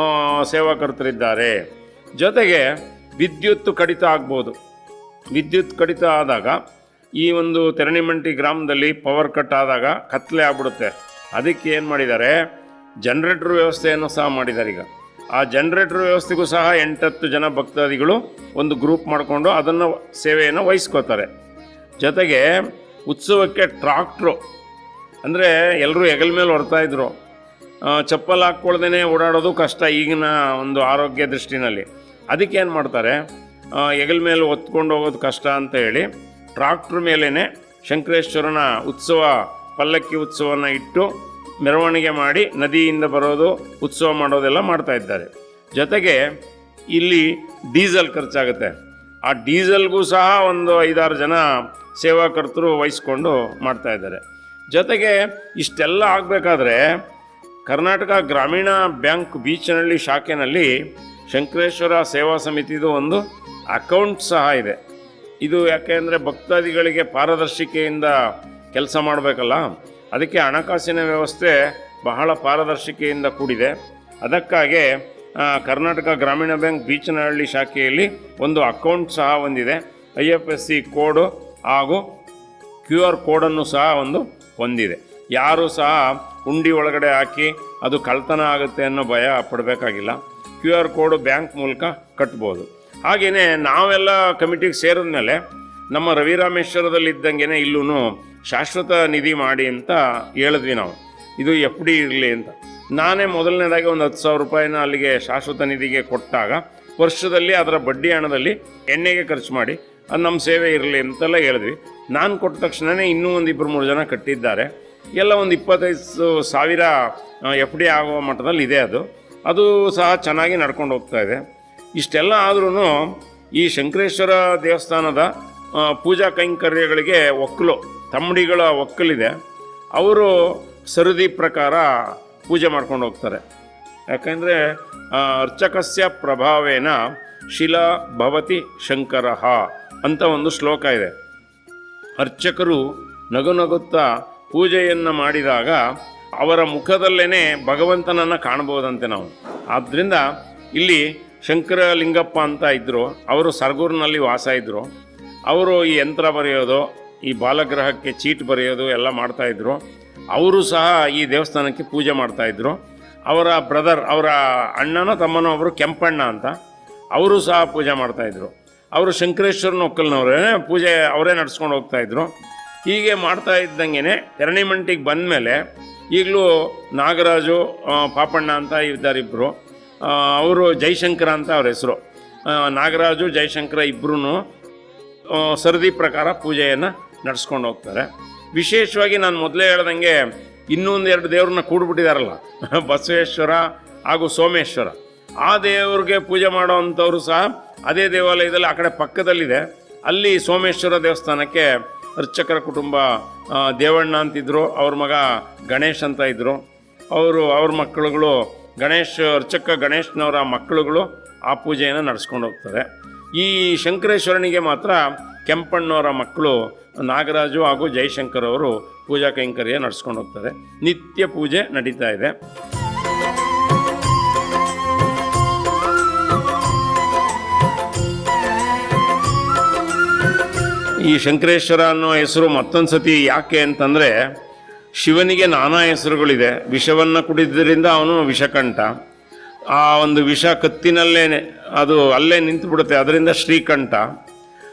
ಸೇವಾಕರ್ತರಿದ್ದಾರೆ. ಜೊತೆಗೆ ವಿದ್ಯುತ್ ಕಡಿತ ಆಗ್ಬೋದು. ವಿದ್ಯುತ್ ಕಡಿತ ಆದಾಗ, ಈ ಒಂದು ತೆರಣಿಮಂಟಿ ಗ್ರಾಮದಲ್ಲಿ ಪವರ್ ಕಟ್ ಆದಾಗ ಕತ್ತಲೆ ಆಗ್ಬಿಡುತ್ತೆ. ಅದಕ್ಕೆ ಏನು ಮಾಡಿದ್ದಾರೆ, ಜನ್ರೇಟ್ರ್ ವ್ಯವಸ್ಥೆಯನ್ನು ಸಹ ಮಾಡಿದ್ದಾರೆ. ಈಗ ಆ ಜನರೇಟರ್ ವ್ಯವಸ್ಥೆಗೂ ಸಹ 8-10 ಜನ ಭಕ್ತಾದಿಗಳು ಒಂದು ಗ್ರೂಪ್ ಮಾಡಿಕೊಂಡು ಅದನ್ನು ಸೇವೆಯನ್ನು ವಹಿಸ್ಕೋತಾರೆ. ಜೊತೆಗೆ ಉತ್ಸವಕ್ಕೆ ಟ್ರಾಕ್ಟ್ರು, ಅಂದರೆ ಎಲ್ಲರೂ ಹೆಗಲ ಮೇಲೆ ಹೊರ್ತಾಯಿದ್ರು. ಚಪ್ಪಲ್ ಹಾಕ್ಕೊಳ್ದೇ ಓಡಾಡೋದು ಕಷ್ಟ ಈಗಿನ ಒಂದು ಆರೋಗ್ಯ ದೃಷ್ಟಿನಲ್ಲಿ. ಅದಕ್ಕೆ ಏನು ಮಾಡ್ತಾರೆ, ಹೆಗಲ ಮೇಲೆ ಹೊತ್ಕೊಂಡು ಹೋಗೋದು ಕಷ್ಟ ಅಂತ ಹೇಳಿ ಟ್ರಾಕ್ಟ್ರ್ ಮೇಲೇ ಶಂಕರೇಶ್ವರನ ಉತ್ಸವ ಪಲ್ಲಕ್ಕಿ ಉತ್ಸವನ ಇಟ್ಟು ಮೆರವಣಿಗೆ ಮಾಡಿ ನದಿಯಿಂದ ಬರೋದು ಉತ್ಸವ ಮಾಡೋದೆಲ್ಲ ಮಾಡ್ತಾ ಇದ್ದಾರೆ. ಜೊತೆಗೆ ಇಲ್ಲಿ ಡೀಸೆಲ್ ಖರ್ಚಾಗುತ್ತೆ. ಆ ಡೀಸೆಲ್ಗೂ ಸಹ ಒಂದು 5-6 ಜನ ಸೇವಾಕರ್ತರು ವಹಿಸ್ಕೊಂಡು ಮಾಡ್ತಾ ಇದ್ದಾರೆ. ಜೊತೆಗೆ ಇಷ್ಟೆಲ್ಲ ಆಗಬೇಕಾದ್ರೆ ಕರ್ನಾಟಕ ಗ್ರಾಮೀಣ ಬ್ಯಾಂಕ್ ಬೀಚನಹಳ್ಳಿ ಶಾಖೆನಲ್ಲಿ ಶಂಕರೇಶ್ವರ ಸೇವಾ ಸಮಿತಿದು ಒಂದು ಅಕೌಂಟ್ ಸಹ ಇದೆ. ಇದು ಯಾಕೆ ಅಂದರೆ ಭಕ್ತಾದಿಗಳಿಗೆ ಪಾರದರ್ಶಿಕೆಯಿಂದ ಕೆಲಸ ಮಾಡಬೇಕಲ್ಲ, ಅದಕ್ಕೆ ಹಣಕಾಸಿನ ವ್ಯವಸ್ಥೆ ಬಹಳ ಪಾರದರ್ಶಿಕೆಯಿಂದ ಕೂಡಿದೆ. ಅದಕ್ಕಾಗಿ ಕರ್ನಾಟಕ ಗ್ರಾಮೀಣ ಬ್ಯಾಂಕ್ ಬೀಚನಹಳ್ಳಿ ಶಾಖೆಯಲ್ಲಿ ಒಂದು ಅಕೌಂಟ್ ಸಹ ಹೊಂದಿದೆ. IFSC ಕೋಡು ಹಾಗೂ QR ಕೋಡನ್ನು ಸಹ ಹೊಂದಿದೆ. ಯಾರೂ ಸಹ ಹುಂಡಿ ಒಳಗಡೆ ಹಾಕಿ ಅದು ಕಳ್ತನ ಆಗುತ್ತೆ ಅನ್ನೋ ಭಯ ಪಡಬೇಕಾಗಿಲ್ಲ. QR ಕೋಡು ಬ್ಯಾಂಕ್ ಮೂಲಕ ಕಟ್ಬೋದು. ಹಾಗೆಯೇ ನಾವೆಲ್ಲ ಕಮಿಟಿಗೆ ಸೇರಿದ ಮೇಲೆ ನಮ್ಮ ರವಿರಾಮೇಶ್ವರದಲ್ಲಿದ್ದಂಗೆ ಇಲ್ಲೂ ಶಾಶ್ವತ ನಿಧಿ ಮಾಡಿ ಅಂತ ಹೇಳಿದ್ವಿ ನಾವು. ಇದು FD ಇರಲಿ ಅಂತ. ನಾನೇ ಮೊದಲನೇದಾಗಿ ಒಂದು 10,000 ರೂಪಾಯಿನ ಅಲ್ಲಿಗೆ ಶಾಶ್ವತ ನಿಧಿಗೆ ಕೊಟ್ಟಾಗ ವರ್ಷದಲ್ಲಿ ಅದರ ಬಡ್ಡಿ ಹಣದಲ್ಲಿ ಎಣ್ಣೆಗೆ ಖರ್ಚು ಮಾಡಿ ಅದು ನಮ್ಮ ಸೇವೆ ಇರಲಿ ಅಂತೆಲ್ಲ ಹೇಳಿದ್ವಿ. ನಾನು ಕೊಟ್ಟ ತಕ್ಷಣವೇ ಇನ್ನೂ ಒಂದು 2-3 ಜನ ಕಟ್ಟಿದ್ದಾರೆ. ಎಲ್ಲ ಒಂದು 25,000 FD ಆಗುವ ಮಟ್ಟದಲ್ಲಿ ಇದೆ. ಅದು ಸಹ ಚೆನ್ನಾಗಿ ನಡ್ಕೊಂಡು ಹೋಗ್ತಾ ಇದೆ. ಇಷ್ಟೆಲ್ಲ ಆದ್ರೂ ಈ ಶಂಕರೇಶ್ವರ ದೇವಸ್ಥಾನದ ಪೂಜಾ ಕೈಂಕರ್ಯಗಳಿಗೆ ತಮ್ಮಡಿಗಳ ಒಕ್ಕಲಿದೆ. ಅವರು ಸರದಿ ಪ್ರಕಾರ ಪೂಜೆ ಮಾಡ್ಕೊಂಡು ಹೋಗ್ತಾರೆ. ಯಾಕಂದರೆ ಅರ್ಚಕಸ್ಯ ಪ್ರಭಾವೇನ ಶಿಲಾ ಭವತಿ ಶಂಕರಃ ಅಂತ ಒಂದು ಶ್ಲೋಕ ಇದೆ. ಅರ್ಚಕರು ನಗುತ್ತಾ ಪೂಜೆಯನ್ನು ಮಾಡಿದಾಗ ಅವರ ಮುಖದಲ್ಲೇ ಭಗವಂತನನ್ನು ಕಾಣ್ಬೋದಂತೆ ನಾವು. ಆದ್ದರಿಂದ ಇಲ್ಲಿ ಶಂಕರಲಿಂಗಪ್ಪ ಅಂತ ಇದ್ದರು. ಅವರು ಸರಗೂರಿನಲ್ಲಿ ವಾಸ ಇದ್ದರು. ಅವರು ಈ ಯಂತ್ರ ಬರೆಯೋದು, ಈ ಬಾಲಗ್ರಹಕ್ಕೆ ಚೀಟ್ ಬರೆಯೋದು ಎಲ್ಲ ಮಾಡ್ತಾಯಿದ್ರು. ಅವರು ಸಹ ಈ ದೇವಸ್ಥಾನಕ್ಕೆ ಪೂಜೆ ಮಾಡ್ತಾಯಿದ್ರು. ಅವರ ಬ್ರದರ್, ಅವರ ಅಣ್ಣನೋ ತಮ್ಮನೋ ಒಬ್ಬರು ಕೆಂಪಣ್ಣ ಅಂತ, ಅವರು ಸಹ ಪೂಜೆ ಮಾಡ್ತಾಯಿದ್ರು. ಅವರು ಶಂಕರೇಶ್ವರನ ಒಕ್ಕಲ್ನವರೇ ಪೂಜೆ ಅವರೇ ನಡ್ಸ್ಕೊಂಡು ಹೋಗ್ತಾಯಿದ್ರು. ಹೀಗೆ ಮಾಡ್ತಾ ಇದ್ದಂಗೆ ಎರಣಿಮಂಟಿಗೆ ಬಂದ ಮೇಲೆ ಈಗಲೂ ನಾಗರಾಜು ಪಾಪಣ್ಣ ಅಂತ ಇದ್ದಾರಿಬ್ಬರು. ಅವರು ಜಯಶಂಕರ ಅಂತ ಅವ್ರ ಹೆಸರು. ನಾಗರಾಜು ಜಯಶಂಕರ ಇಬ್ಬರೂ ಸರದಿ ಪ್ರಕಾರ ಪೂಜೆಯನ್ನು ನಡೆಸ್ಕೊಂಡು ಹೋಗ್ತಾರೆ. ವಿಶೇಷವಾಗಿ ನಾನು ಮೊದಲೇ ಹೇಳ್ದಂಗೆ ಇನ್ನೊಂದು 2 ದೇವ್ರನ್ನ ಕೂಡ್ಬಿಟ್ಟಿದಾರಲ್ಲ, ಬಸವೇಶ್ವರ ಹಾಗೂ ಸೋಮೇಶ್ವರ. ಆ ದೇವ್ರಿಗೆ ಪೂಜೆ ಮಾಡೋವಂಥವ್ರು ಸಹ ಅದೇ ದೇವಾಲಯದಲ್ಲಿ ಆ ಕಡೆ ಪಕ್ಕದಲ್ಲಿದೆ. ಅಲ್ಲಿ ಸೋಮೇಶ್ವರ ದೇವಸ್ಥಾನಕ್ಕೆ ಅರ್ಚಕರ ಕುಟುಂಬ ದೇವಣ್ಣ ಅಂತಿದ್ರು. ಅವ್ರ ಮಗ ಗಣೇಶ್ ಅಂತ ಇದ್ದರು. ಅವ್ರ ಮಕ್ಕಳುಗಳು ಅರ್ಚಕ ಗಣೇಶ್ನವರ ಮಕ್ಕಳುಗಳು ಆ ಪೂಜೆಯನ್ನು ನಡೆಸ್ಕೊಂಡು ಹೋಗ್ತಾರೆ. ಈ ಶಂಕರೇಶ್ವರನಿಗೆ ಮಾತ್ರ ಕೆಂಪಣ್ಣವರ ಮಕ್ಕಳು ನಾಗರಾಜು ಹಾಗೂ ಜಯಶಂಕರ್ ಅವರು ಪೂಜಾ ಕೈಂಕರ್ಯ ನಡೆಸ್ಕೊಂಡು ಹೋಗ್ತಾರೆ. ನಿತ್ಯ ಪೂಜೆ ನಡೀತಾ ಇದೆ. ಈ ಶಂಕರೇಶ್ವರ ಅನ್ನೋ ಹೆಸರು ಮತ್ತೊಂದು ಸತಿ ಯಾಕೆ ಅಂತಂದರೆ, ಶಿವನಿಗೆ ನಾನಾ ಹೆಸರುಗಳಿದೆ. ವಿಷವನ್ನು ಕುಡಿದ್ರಿಂದ ಅವನು ವಿಷಕಂಠ. ಆ ಒಂದು ವಿಷ ಕತ್ತಿನಲ್ಲೇ ಅದು ಅಲ್ಲೇ ನಿಂತು ಬಿಡುತ್ತೆ, ಅದರಿಂದ ಶ್ರೀಕಂಠ.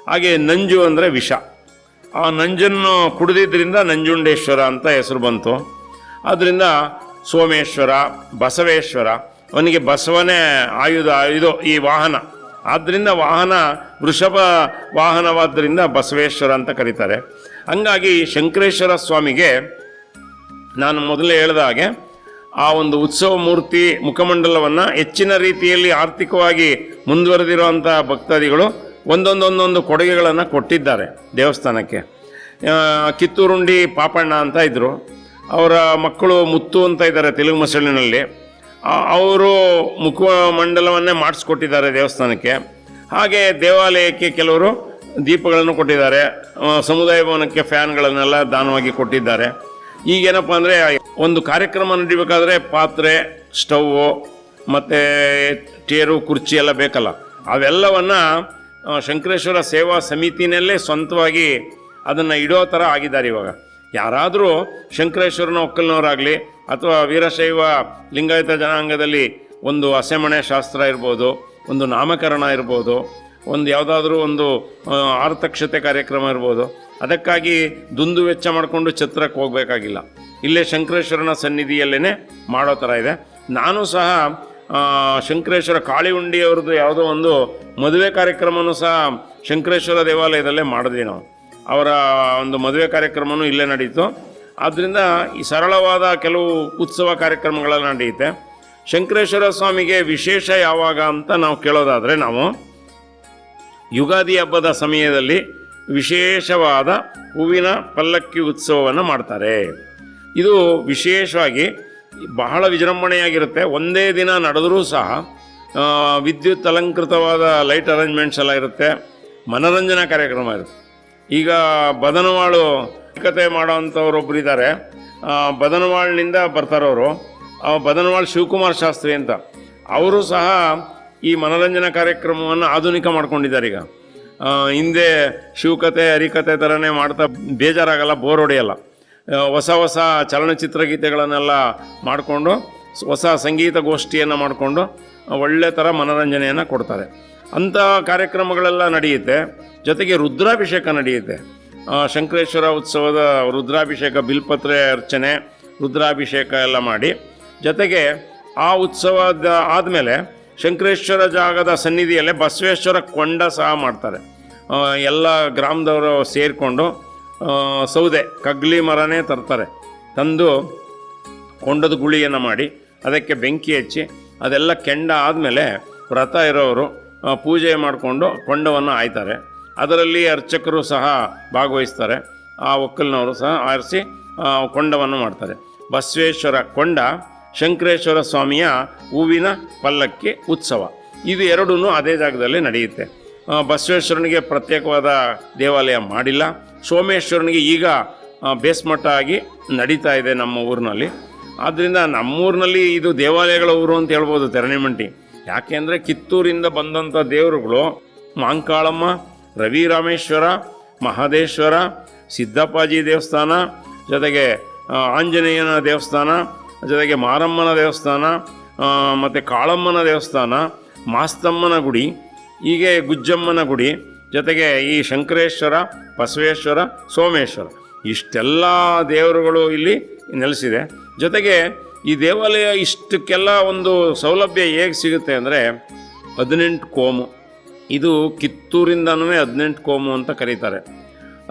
ಹಾಗೆ ನಂಜು ಅಂದರೆ ವಿಷ. ಆ ನಂಜನ್ನು ಕುಡಿದಿದ್ದರಿಂದ ನಂಜುಂಡೇಶ್ವರ ಅಂತ ಹೆಸರು ಬಂತು. ಆದ್ದರಿಂದ ಸೋಮೇಶ್ವರ, ಬಸವೇಶ್ವರ, ಅವನಿಗೆ ಬಸವನೇ ಆಯುಧ, ಈ ವಾಹನ. ಆದ್ದರಿಂದ ವಾಹನ ವೃಷಭ ವಾಹನವಾದ್ದರಿಂದ ಬಸವೇಶ್ವರ ಅಂತ ಕರೀತಾರೆ. ಹಂಗಾಗಿ ಶಂಕರೇಶ್ವರ ಸ್ವಾಮಿಗೆ ನಾನು ಮೊದಲೇ ಹೇಳಿದ ಹಾಗೆ ಆ ಒಂದು ಉತ್ಸವ ಮೂರ್ತಿ ಮುಖಮಂಡಲವನ್ನು ಹೆಚ್ಚಿನ ರೀತಿಯಲ್ಲಿ ಆರ್ಥಿಕವಾಗಿ ಮುಂದುವರೆದಿರುವಂಥ ಭಕ್ತಾದಿಗಳು ಒಂದೊಂದು ಕೊಡುಗೆಗಳನ್ನು ಕೊಟ್ಟಿದ್ದಾರೆ ದೇವಸ್ಥಾನಕ್ಕೆ. ಕಿತ್ತೂರುಂಡಿ ಪಾಪಣ್ಣ ಅಂತ ಇದ್ದರು. ಅವರ ಮಕ್ಕಳು ಮುತ್ತು ಅಂತ ಇದ್ದಾರೆ ತೆಲುಗು ಮಸಳಿನಲ್ಲಿ. ಅವರು ಮುಖಮಂಡಲವನ್ನೇ ಮಾಡಿಸ್ಕೊಟ್ಟಿದ್ದಾರೆ ದೇವಸ್ಥಾನಕ್ಕೆ. ಹಾಗೆ ದೇವಾಲಯಕ್ಕೆ ಕೆಲವರು ದೀಪಗಳನ್ನು ಕೊಟ್ಟಿದ್ದಾರೆ. ಸಮುದಾಯ ಭವನಕ್ಕೆ ಫ್ಯಾನ್ಗಳನ್ನೆಲ್ಲ ದಾನವಾಗಿ ಕೊಟ್ಟಿದ್ದಾರೆ. ಈಗೇನಪ್ಪ ಅಂದರೆ ಒಂದು ಕಾರ್ಯಕ್ರಮ ನಡಿಬೇಕಾದ್ರೆ ಪಾತ್ರೆ, ಸ್ಟವ್ವು ಮತ್ತು ಟೇರು, ಕುರ್ಚಿ ಎಲ್ಲ ಬೇಕಲ್ಲ, ಅವೆಲ್ಲವನ್ನು ಶಂಕರೇಶ್ವರ ಸೇವಾ ಸಮಿತಿನಲ್ಲೇ ಸ್ವಂತವಾಗಿ ಅದನ್ನು ಇಡೋ ಥರ ಆಗಿದ್ದಾರೆ. ಇವಾಗ ಯಾರಾದರೂ ಶಂಕರೇಶ್ವರನ ಒಕ್ಕಲ್ನವರಾಗಲಿ ಅಥವಾ ವೀರಶೈವ ಲಿಂಗಾಯತ ಜನಾಂಗದಲ್ಲಿ ಒಂದು ಹಸೆಮಣೆ ಶಾಸ್ತ್ರ ಇರ್ಬೋದು, ಒಂದು ನಾಮಕರಣ ಇರ್ಬೋದು, ಒಂದು ಯಾವುದಾದ್ರೂ ಒಂದು ಆರ್ತಕ್ಷತೆ ಕಾರ್ಯಕ್ರಮ ಇರ್ಬೋದು. ಅದಕ್ಕಾಗಿ ದುಂದು ವೆಚ್ಚ ಮಾಡಿಕೊಂಡು ಛತ್ರಕ್ಕೆ ಹೋಗಬೇಕಾಗಿಲ್ಲ. ಇಲ್ಲೇ ಶಂಕರೇಶ್ವರನ ಸನ್ನಿಧಿಯಲ್ಲೇ ಮಾಡೋ ಥರ ಇದೆ. ನಾನು ಸಹ ಶಂಕರೇಶ್ವರ ಕಾಳಿ ಉಂಡಿಯವ್ರದ್ದು ಯಾವುದೋ ಒಂದು ಮದುವೆ ಕಾರ್ಯಕ್ರಮವೂ ಸಹ ಶಂಕರೇಶ್ವರ ದೇವಾಲಯದಲ್ಲೇ ಮಾಡಿದ್ವಿ ನಾವು. ಅವರ ಒಂದು ಮದುವೆ ಕಾರ್ಯಕ್ರಮವೂ ಇಲ್ಲೇ ನಡೀತು. ಆದ್ದರಿಂದ ಈ ಸರಳವಾದ ಕೆಲವು ಉತ್ಸವ ಕಾರ್ಯಕ್ರಮಗಳೆಲ್ಲ ನಡೆಯುತ್ತೆ. ಶಂಕರೇಶ್ವರ ಸ್ವಾಮಿಗೆ ವಿಶೇಷ ಯಾವಾಗ ಅಂತ ನಾವು ಕೇಳೋದಾದರೆ, ನಾವು ಯುಗಾದಿ ಹಬ್ಬದ ಸಮಯದಲ್ಲಿ ವಿಶೇಷವಾದ ಹೂವಿನ ಪಲ್ಲಕ್ಕಿ ಉತ್ಸವವನ್ನು ಮಾಡ್ತಾರೆ. ಇದು ವಿಶೇಷವಾಗಿ ಬಹಳ ವಿಜೃಂಭಣೆಯಾಗಿರುತ್ತೆ. ಒಂದೇ ದಿನ ನಡೆದರೂ ಸಹ ವಿದ್ಯುತ್ ಅಲಂಕೃತವಾದ ಲೈಟ್ ಅರೇಂಜ್ಮೆಂಟ್ಸ್ ಎಲ್ಲ ಇರುತ್ತೆ, ಮನೋರಂಜನಾ ಕಾರ್ಯಕ್ರಮ ಇರುತ್ತೆ. ಈಗ ಬದನವಾಳು ಕತೆ ಮಾಡೋವಂಥವ್ರೊಬ್ರು ಇದ್ದಾರೆ, ಬದನವಾಳಿನಿಂದ ಬರ್ತಾರವರು, ಬದನವಾಳ್ ಶಿವಕುಮಾರ್ ಶಾಸ್ತ್ರಿ ಅಂತ. ಅವರು ಸಹ ಈ ಮನೋರಂಜನಾ ಕಾರ್ಯಕ್ರಮವನ್ನು ಆಧುನಿಕ ಮಾಡ್ಕೊಂಡಿದ್ದಾರೆ. ಈಗ ಹಿಂದೆ ಶಿವಕತೆ ಹರಿಕತೆ ಥರನೇ ಮಾಡ್ತಾ ಬೇಜಾರಾಗಲ್ಲ, ಬೋರ್ ಹೊಡೆಯಲ್ಲ. ಹೊಸ ಹೊಸ ಚಲನಚಿತ್ರ ಗೀತೆಗಳನ್ನೆಲ್ಲ ಮಾಡಿಕೊಂಡು ಹೊಸ ಸಂಗೀತ ಗೋಷ್ಠಿಯನ್ನು ಮಾಡಿಕೊಂಡು ಒಳ್ಳೆ ಥರ ಮನೋರಂಜನೆಯನ್ನು ಕೊಡ್ತಾರೆ. ಅಂಥ ಕಾರ್ಯಕ್ರಮಗಳೆಲ್ಲ ನಡೆಯುತ್ತೆ. ಜೊತೆಗೆ ರುದ್ರಾಭಿಷೇಕ ನಡೆಯುತ್ತೆ. ಶಂಕರೇಶ್ವರ ಉತ್ಸವದ ರುದ್ರಾಭಿಷೇಕ, ಬಿಲ್ಪತ್ರೆ ಅರ್ಚನೆ, ರುದ್ರಾಭಿಷೇಕ ಎಲ್ಲ ಮಾಡಿ, ಜೊತೆಗೆ ಆ ಉತ್ಸವದ ಆದಮೇಲೆ ಶಂಕರೇಶ್ವರ ಜಾಗದ ಸನ್ನಿಧಿಯಲ್ಲೇ ಬಸವೇಶ್ವರ ಕೊಂಡ ಸಹ ಮಾಡ್ತಾರೆ. ಎಲ್ಲ ಗ್ರಾಮದವರು ಸೇರಿಕೊಂಡು ಸೌದೆ ಕಗ್ಲಿ ಮರನೇ ತರ್ತಾರೆ. ತಂದು ಕೊಂಡದ ಗುಳಿಯನ್ನು ಮಾಡಿ ಅದಕ್ಕೆ ಬೆಂಕಿ ಹಚ್ಚಿ ಅದೆಲ್ಲ ಕೆಂಡ ಆದಮೇಲೆ ವ್ರತ ಇರೋರು ಪೂಜೆ ಮಾಡಿಕೊಂಡು ಕೊಂಡವನ್ನು ಆಯ್ತಾರೆ. ಅದರಲ್ಲಿ ಅರ್ಚಕರು ಸಹ ಭಾಗವಹಿಸ್ತಾರೆ. ಆ ಒಕ್ಕಲಿನವರು ಸಹ ಆರಿಸಿ ಕೊಂಡವನ್ನು ಮಾಡ್ತಾರೆ. ಬಸವೇಶ್ವರ ಕೊಂಡ, ಶಂಕರೇಶ್ವರ ಸ್ವಾಮಿಯ ಹೂವಿನ ಪಲ್ಲಕ್ಕಿ ಉತ್ಸವ, ಇದು ಎರಡೂ ಅದೇ ಜಾಗದಲ್ಲಿ ನಡೆಯುತ್ತೆ. ಬಸವೇಶ್ವರನಿಗೆ ಪ್ರತ್ಯೇಕವಾದ ದೇವಾಲಯ ಮಾಡಿಲ್ಲ. ಸೋಮೇಶ್ವರನಿಗೆ ಈಗ ಬೇಸ್ಮಟ್ಟ ಆಗಿ ನಡೀತಾ ಇದೆ ನಮ್ಮ ಊರಿನಲ್ಲಿ. ಆದ್ದರಿಂದ ನಮ್ಮೂರಿನಲ್ಲಿ ಇದು ದೇವಾಲಯಗಳ ಊರು ಅಂತ ಹೇಳ್ಬೋದು ತೆರಣಿಮಂಟಿ. ಯಾಕೆಂದರೆ ಕಿತ್ತೂರಿಂದ ಬಂದಂಥ ದೇವರುಗಳು ಮಾಂಕಾಳಮ್ಮ, ರವಿರಾಮೇಶ್ವರ, ಮಹದೇಶ್ವರ, ಸಿದ್ದಪ್ಪಾಜಿ ದೇವಸ್ಥಾನ, ಜೊತೆಗೆ ಆಂಜನೇಯನ ದೇವಸ್ಥಾನ, ಜೊತೆಗೆ ಮಾರಮ್ಮನ ದೇವಸ್ಥಾನ, ಮತ್ತು ಕಾಳಮ್ಮನ ದೇವಸ್ಥಾನ, ಮಾಸ್ತಮ್ಮನ ಗುಡಿ, ಹೀಗೆ ಗುಜ್ಜಮ್ಮನ ಗುಡಿ, ಜೊತೆಗೆ ಈ ಶಂಕರೇಶ್ವರ, ಬಸವೇಶ್ವರ, ಸೋಮೇಶ್ವರ, ಇಷ್ಟೆಲ್ಲ ದೇವರುಗಳು ಇಲ್ಲಿ ನೆಲೆಸಿದೆ. ಜೊತೆಗೆ ಈ ದೇವಾಲಯ ಇಷ್ಟಕ್ಕೆಲ್ಲ ಒಂದು ಸೌಲಭ್ಯ ಹೇಗೆ ಸಿಗುತ್ತೆ ಅಂದರೆ 18 ಕೋಮು. ಇದು ಕಿತ್ತೂರಿಂದನೂ 18 ಕೋಮು ಅಂತ ಕರೀತಾರೆ.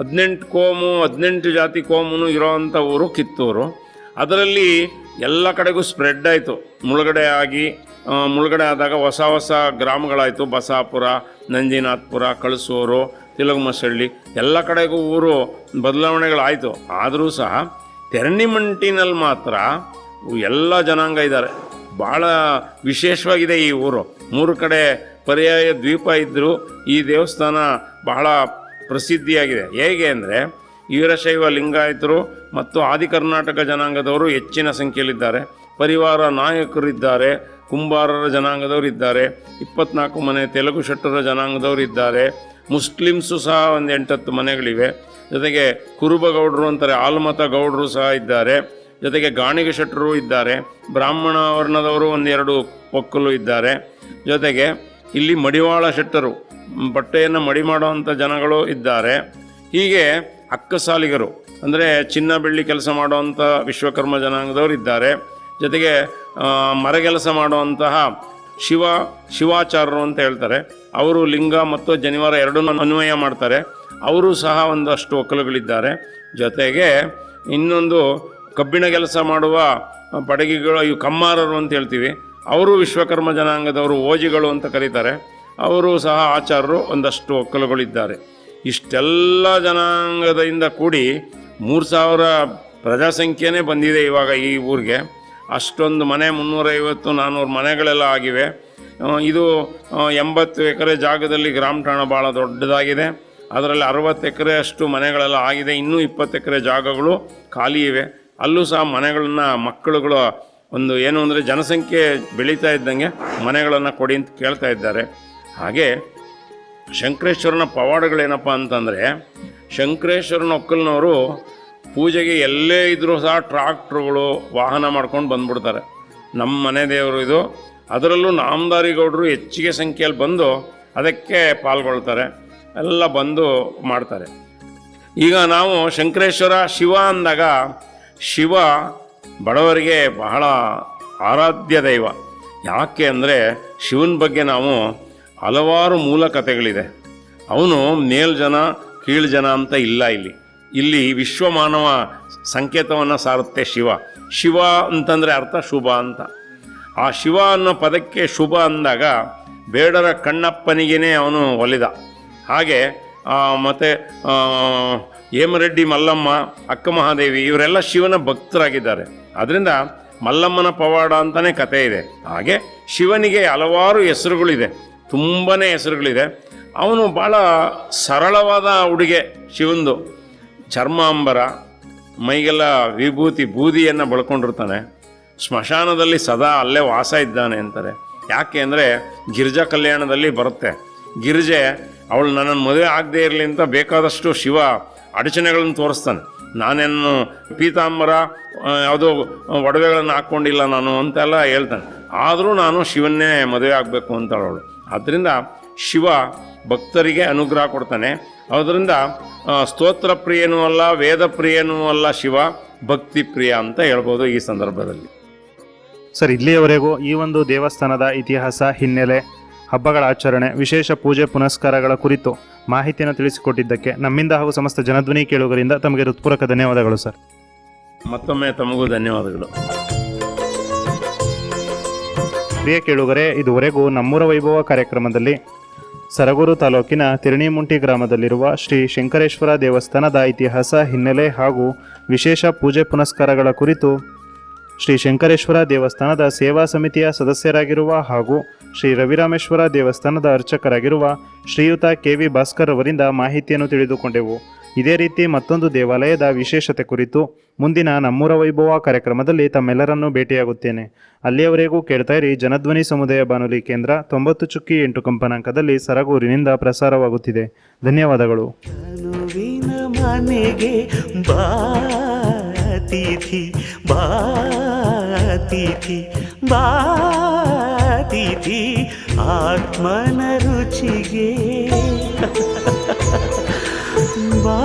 18 ಕೋಮು, 18 ಜಾತಿ ಕೋಮು ಇರೋವಂಥ ಊರು ಕಿತ್ತೂರು. ಅದರಲ್ಲಿ ಎಲ್ಲ ಕಡೆಗೂ ಸ್ಪ್ರೆಡ್ ಆಯಿತು. ಮುಳುಗಡೆ ಆದಾಗ ಹೊಸ ಹೊಸ ಗ್ರಾಮಗಳಾಯಿತು. ಬಸಾಪುರ, ನಂಜಿನಾಥ್ಪುರ, ಕಳಸೂರು, ತಿಲಗಮಸಳ್ಳಿ, ಎಲ್ಲ ಕಡೆಗೂ ಊರು ಬದಲಾವಣೆಗಳಾಯಿತು. ಆದರೂ ಸಹ ತೆರಣಿಮಂಟಿನಲ್ಲಿ ಮಾತ್ರ ಎಲ್ಲ ಜನಾಂಗ ಇದ್ದಾರೆ. ಭಾಳ ವಿಶೇಷವಾಗಿದೆ ಈ ಊರು. 3 ಕಡೆ ಪರ್ಯಾಯ ದ್ವೀಪ ಇದ್ದರೂ ಈ ದೇವಸ್ಥಾನ ಬಹಳ ಪ್ರಸಿದ್ಧಿಯಾಗಿದೆ. ಹೇಗೆ ಅಂದರೆ ವೀರಶೈವ ಲಿಂಗಾಯತರು ಮತ್ತು ಆದಿ ಕರ್ನಾಟಕ ಜನಾಂಗದವರು ಹೆಚ್ಚಿನ ಸಂಖ್ಯೆಯಲ್ಲಿದ್ದಾರೆ. ಪರಿವಾರ ನಾಯಕರಿದ್ದಾರೆ, ಕುಂಬಾರರ ಜನಾಂಗದವರಿದ್ದಾರೆ, 24 ಮನೆ ತೆಲುಗು ಶೆಟ್ಟರ ಜನಾಂಗದವರು ಇದ್ದಾರೆ, ಮುಸ್ಲಿಮ್ಸು ಸಹ ಒಂದು 8-10 ಮನೆಗಳಿವೆ. ಜೊತೆಗೆ ಕುರುಬಗೌಡರು ಅಂತಾರೆ, ಆಲ್ಮತ ಗೌಡರು ಸಹ ಇದ್ದಾರೆ. ಜೊತೆಗೆ ಗಾಣಿಗ ಶೆಟ್ಟರು ಇದ್ದಾರೆ, ಬ್ರಾಹ್ಮಣ ವರ್ಣದವರು 1-2 ಒಕ್ಕಲು ಇದ್ದಾರೆ. ಜೊತೆಗೆ ಇಲ್ಲಿ ಮಡಿವಾಳ ಶೆಟ್ಟರು, ಬಟ್ಟೆಯನ್ನು ಮಡಿ ಮಾಡುವಂಥ ಜನಗಳು ಇದ್ದಾರೆ. ಹೀಗೆ ಅಕ್ಕಸಾಲಿಗರು ಅಂದರೆ ಚಿನ್ನ ಬೆಳ್ಳಿ ಕೆಲಸ ಮಾಡುವಂಥ ವಿಶ್ವಕರ್ಮ ಜನಾಂಗದವರು ಇದ್ದಾರೆ. ಜೊತೆಗೆ ಮರಗೆಲಸ ಮಾಡುವಂತಹ ಶಿವಾಚಾರ್ಯರು ಅಂತ ಹೇಳ್ತಾರೆ, ಅವರು ಲಿಂಗ ಮತ್ತು ಜನಿವಾರ ಎರಡನ್ನೂ ಅನ್ವಯ ಮಾಡ್ತಾರೆ. ಅವರು ಸಹ ಒಂದಷ್ಟು ಒಕ್ಕಲುಗಳಿದ್ದಾರೆ. ಜೊತೆಗೆ ಇನ್ನೊಂದು ಕಬ್ಬಿಣ ಕೆಲಸ ಮಾಡುವ ಬಡಗಿಗಳು, ಇವು ಕಮ್ಮಾರರು ಅಂತ ಹೇಳ್ತೀವಿ, ಅವರು ವಿಶ್ವಕರ್ಮ ಜನಾಂಗದವರು, ಓಜಿಗಳು ಅಂತ ಕರೀತಾರೆ, ಅವರು ಸಹ ಆಚಾರ್ಯರು, ಒಂದಷ್ಟು ಒಕ್ಕಲುಗಳಿದ್ದಾರೆ. ಇಷ್ಟೆಲ್ಲ ಜನಾಂಗದಿಂದ ಕೂಡಿ 3000 ಪ್ರಜಾಸಂಖ್ಯೆನೇ ಬಂದಿದೆ ಇವಾಗ ಈ ಊರಿಗೆ. ಅಷ್ಟೊಂದು ಮನೆ 350-400 ಮನೆಗಳೆಲ್ಲ ಆಗಿವೆ. ಇದು 80 ಎಕರೆ ಜಾಗದಲ್ಲಿ ಗ್ರಾಮ ಠಾಣ ಭಾಳ ದೊಡ್ಡದಾಗಿದೆ. ಅದರಲ್ಲಿ 60 ಎಕರೆ ಅಷ್ಟು ಮನೆಗಳೆಲ್ಲ ಆಗಿದೆ. ಇನ್ನೂ 20 ಎಕರೆ ಜಾಗಗಳು ಖಾಲಿ ಇವೆ. ಅಲ್ಲೂ ಸಹ ಮನೆಗಳನ್ನ ಮಕ್ಕಳುಗಳು ಒಂದು ಏನು ಅಂದರೆ ಜನಸಂಖ್ಯೆ ಬೆಳೀತಾ ಇದ್ದಂಗೆ ಮನೆಗಳನ್ನು ಕೊಡಿ ಅಂತ ಕೇಳ್ತಾ ಇದ್ದಾರೆ. ಹಾಗೆ ಶಂಕರೇಶ್ವರನ ಪವಾಡಗಳೇನಪ್ಪ ಅಂತಂದರೆ, ಶಂಕರೇಶ್ವರನ ಒಕ್ಕಲಿನವರು ಪೂಜೆಗೆ ಎಲ್ಲೇ ಇದ್ದರೂ ಸಹ ಟ್ರಾಕ್ಟ್ರುಗಳು ವಾಹನ ಮಾಡ್ಕೊಂಡು ಬಂದ್ಬಿಡ್ತಾರೆ. ನಮ್ಮ ಮನೆ ದೇವರು ಇದು, ಅದರಲ್ಲೂ ನಾಮದಾರಿ ಗೌಡರು ಹೆಚ್ಚಿಗೆ ಸಂಖ್ಯೆಯಲ್ಲಿ ಬಂದು ಅದಕ್ಕೆ ಪಾಲ್ಗೊಳ್ತಾರೆ, ಎಲ್ಲ ಬಂದು ಮಾಡ್ತಾರೆ. ಈಗ ನಾವು ಶಂಕರೇಶ್ವರ ಶಿವ ಅಂದಾಗ ಶಿವ ಬಡವರಿಗೆ ಬಹಳ ಆರಾಧ್ಯ ದೈವ. ಯಾಕೆ ಅಂದರೆ ಶಿವನ ಬಗ್ಗೆ ನಾವು ಹಲವಾರು ಮೂಲ ಕಥೆಗಳಿದೆ. ಅವನು ಮೇಲ್ಜನ ಕೀಳು ಜನ ಅಂತ ಇಲ್ಲ. ಇಲ್ಲಿ ವಿಶ್ವಮಾನವ ಸಂಕೇತವನ್ನು ಸಾರುತ್ತೆ ಶಿವ. ಶಿವ ಅಂತಂದರೆ ಅರ್ಥ ಶುಭ ಅಂತ. ಆ ಶಿವ ಅನ್ನೋ ಪದಕ್ಕೆ ಶುಭ ಅಂದಾಗ ಬೇಡರ ಕಣ್ಣಪ್ಪನಿಗೇ ಅವನು ಒಲಿದ. ಹಾಗೆ ಮತ್ತು ಹೇಮರೆಡ್ಡಿ ಮಲ್ಲಮ್ಮ, ಅಕ್ಕ ಮಹಾದೇವಿ ಇವರೆಲ್ಲ ಶಿವನ ಭಕ್ತರಾಗಿದ್ದಾರೆ. ಅದರಿಂದ ಮಲ್ಲಮ್ಮನ ಪವಾಡ ಅಂತಲೇ ಕಥೆ ಇದೆ. ಹಾಗೆ ಶಿವನಿಗೆ ಹಲವಾರು ಹೆಸರುಗಳಿದೆ, ತುಂಬಾ ಹೆಸರುಗಳಿದೆ. ಅವನು ಭಾಳ ಸರಳವಾದ ಉಡುಗೆ ಶಿವಂದು. ಚರ್ಮಾಂಬರ, ಮೈಗೆಲ್ಲ ವಿಭೂತಿ ಬೂದಿಯನ್ನು ಬಳ್ಕೊಂಡಿರ್ತಾನೆ. ಸ್ಮಶಾನದಲ್ಲಿ ಸದಾ ಅಲ್ಲೇ ವಾಸ ಇದ್ದಾನೆ ಅಂತಾರೆ. ಯಾಕೆ ಅಂದರೆ ಗಿರಿಜಾ ಕಲ್ಯಾಣದಲ್ಲಿ ಬರುತ್ತೆ. ಗಿರಿಜೆ ಅವಳು ನನ್ನನ್ನು ಮದುವೆ ಆಗದೆ ಇರಲಿ ಅಂತ ಬೇಕಾದಷ್ಟು ಶಿವ ಅಡಚಣೆಗಳನ್ನು ತೋರಿಸ್ತಾನೆ. ನಾನೇನು ಪೀತಾಂಬರ ಯಾವುದೋ ಒಡವೆಗಳನ್ನು ಹಾಕ್ಕೊಂಡಿಲ್ಲ ನಾನು ಅಂತೆಲ್ಲ ಹೇಳ್ತಾನೆ. ಆದರೂ ನಾನು ಶಿವನ್ನೇ ಮದುವೆ ಆಗಬೇಕು ಅಂತಳವಳು. ಆದ್ದರಿಂದ ಶಿವ ಭಕ್ತರಿಗೆ ಅನುಗ್ರಹ ಕೊಡ್ತಾನೆ. ಅದರಿಂದ ಸ್ತೋತ್ರ ಪ್ರಿಯನೂ ಅಲ್ಲ, ವೇದ ಪ್ರಿಯನೂ ಅಲ್ಲ ಶಿವ, ಭಕ್ತಿ ಪ್ರಿಯ ಅಂತ ಹೇಳ್ಬೋದು ಈ ಸಂದರ್ಭದಲ್ಲಿ. ಸರ್, ಇಲ್ಲಿಯವರೆಗೂ ಈ ಒಂದು ದೇವಸ್ಥಾನದ ಇತಿಹಾಸ, ಹಿನ್ನೆಲೆ, ಹಬ್ಬಗಳ ಆಚರಣೆ, ವಿಶೇಷ ಪೂಜೆ ಪುನಸ್ಕಾರಗಳ ಕುರಿತು ಮಾಹಿತಿಯನ್ನು ತಿಳಿಸಿಕೊಟ್ಟಿದ್ದಕ್ಕೆ ನಮ್ಮಿಂದ ಹಾಗೂ ಸಮಸ್ತ ಜನಧ್ವನಿ ಕೇಳುಗರಿಂದ ತಮಗೆ ಹೃತ್ಪೂರ್ವಕ ಧನ್ಯವಾದಗಳು ಸರ್. ಮತ್ತೊಮ್ಮೆ ತಮಗೂ ಧನ್ಯವಾದಗಳು. ಪ್ರಿಯ ಕೇಳುಗರೆ, ಇದುವರೆಗೂ ನಮ್ಮೂರ ವೈಭವ ಕಾರ್ಯಕ್ರಮದಲ್ಲಿ ಸರಗೂರು ತಾಲೂಕಿನ ತಿರಣಿಮುಂಟಿ ಗ್ರಾಮದಲ್ಲಿರುವ ಶ್ರೀ ಶಂಕರೇಶ್ವರ ದೇವಸ್ಥಾನದ ಇತಿಹಾಸ, ಹಿನ್ನೆಲೆ ಹಾಗೂ ವಿಶೇಷ ಪೂಜೆ ಪುನಸ್ಕಾರಗಳ ಕುರಿತು ಶ್ರೀ ಶಂಕರೇಶ್ವರ ದೇವಸ್ಥಾನದ ಸೇವಾ ಸಮಿತಿಯ ಸದಸ್ಯರಾಗಿರುವ ಹಾಗೂ ಶ್ರೀ ರವಿರಾಮೇಶ್ವರ ದೇವಸ್ಥಾನದ ಅರ್ಚಕರಾಗಿರುವ ಶ್ರೀಯುತ ಕೆ.ವಿ. ಭಾಸ್ಕರ್ ಅವರಿಂದ ಮಾಹಿತಿಯನ್ನು ತಿಳಿದುಕೊಂಡೆವು. ಇದೇ ರೀತಿ ಮತ್ತೊಂದು ದೇವಾಲಯದ ವಿಶೇಷತೆ ಕುರಿತು ಮುಂದಿನ ನಮ್ಮೂರ ವೈಭವ ಕಾರ್ಯಕ್ರಮದಲ್ಲಿ ತಮ್ಮೆಲ್ಲರನ್ನೂ ಭೇಟಿಯಾಗುತ್ತೇನೆ. ಅಲ್ಲಿಯವರೆಗೂ ಕೇಳ್ತಾ ಇರಿ ಜನಧ್ವನಿ ಸಮುದಾಯ ಬಾನುಲಿ ಕೇಂದ್ರ 90.8 ಕಂಪನಾಂಕದಲ್ಲಿ ಸರಗೂರಿನಿಂದ ಪ್ರಸಾರವಾಗುತ್ತಿದೆ. ಧನ್ಯವಾದಗಳು. ಮನೆಗೆ ಬಾತಿಥಿ ಬಾತಿಥಿ ಬಾತಿಥಿ ಆತ್ಮನ ರುಚಿಗೆ ಬಾ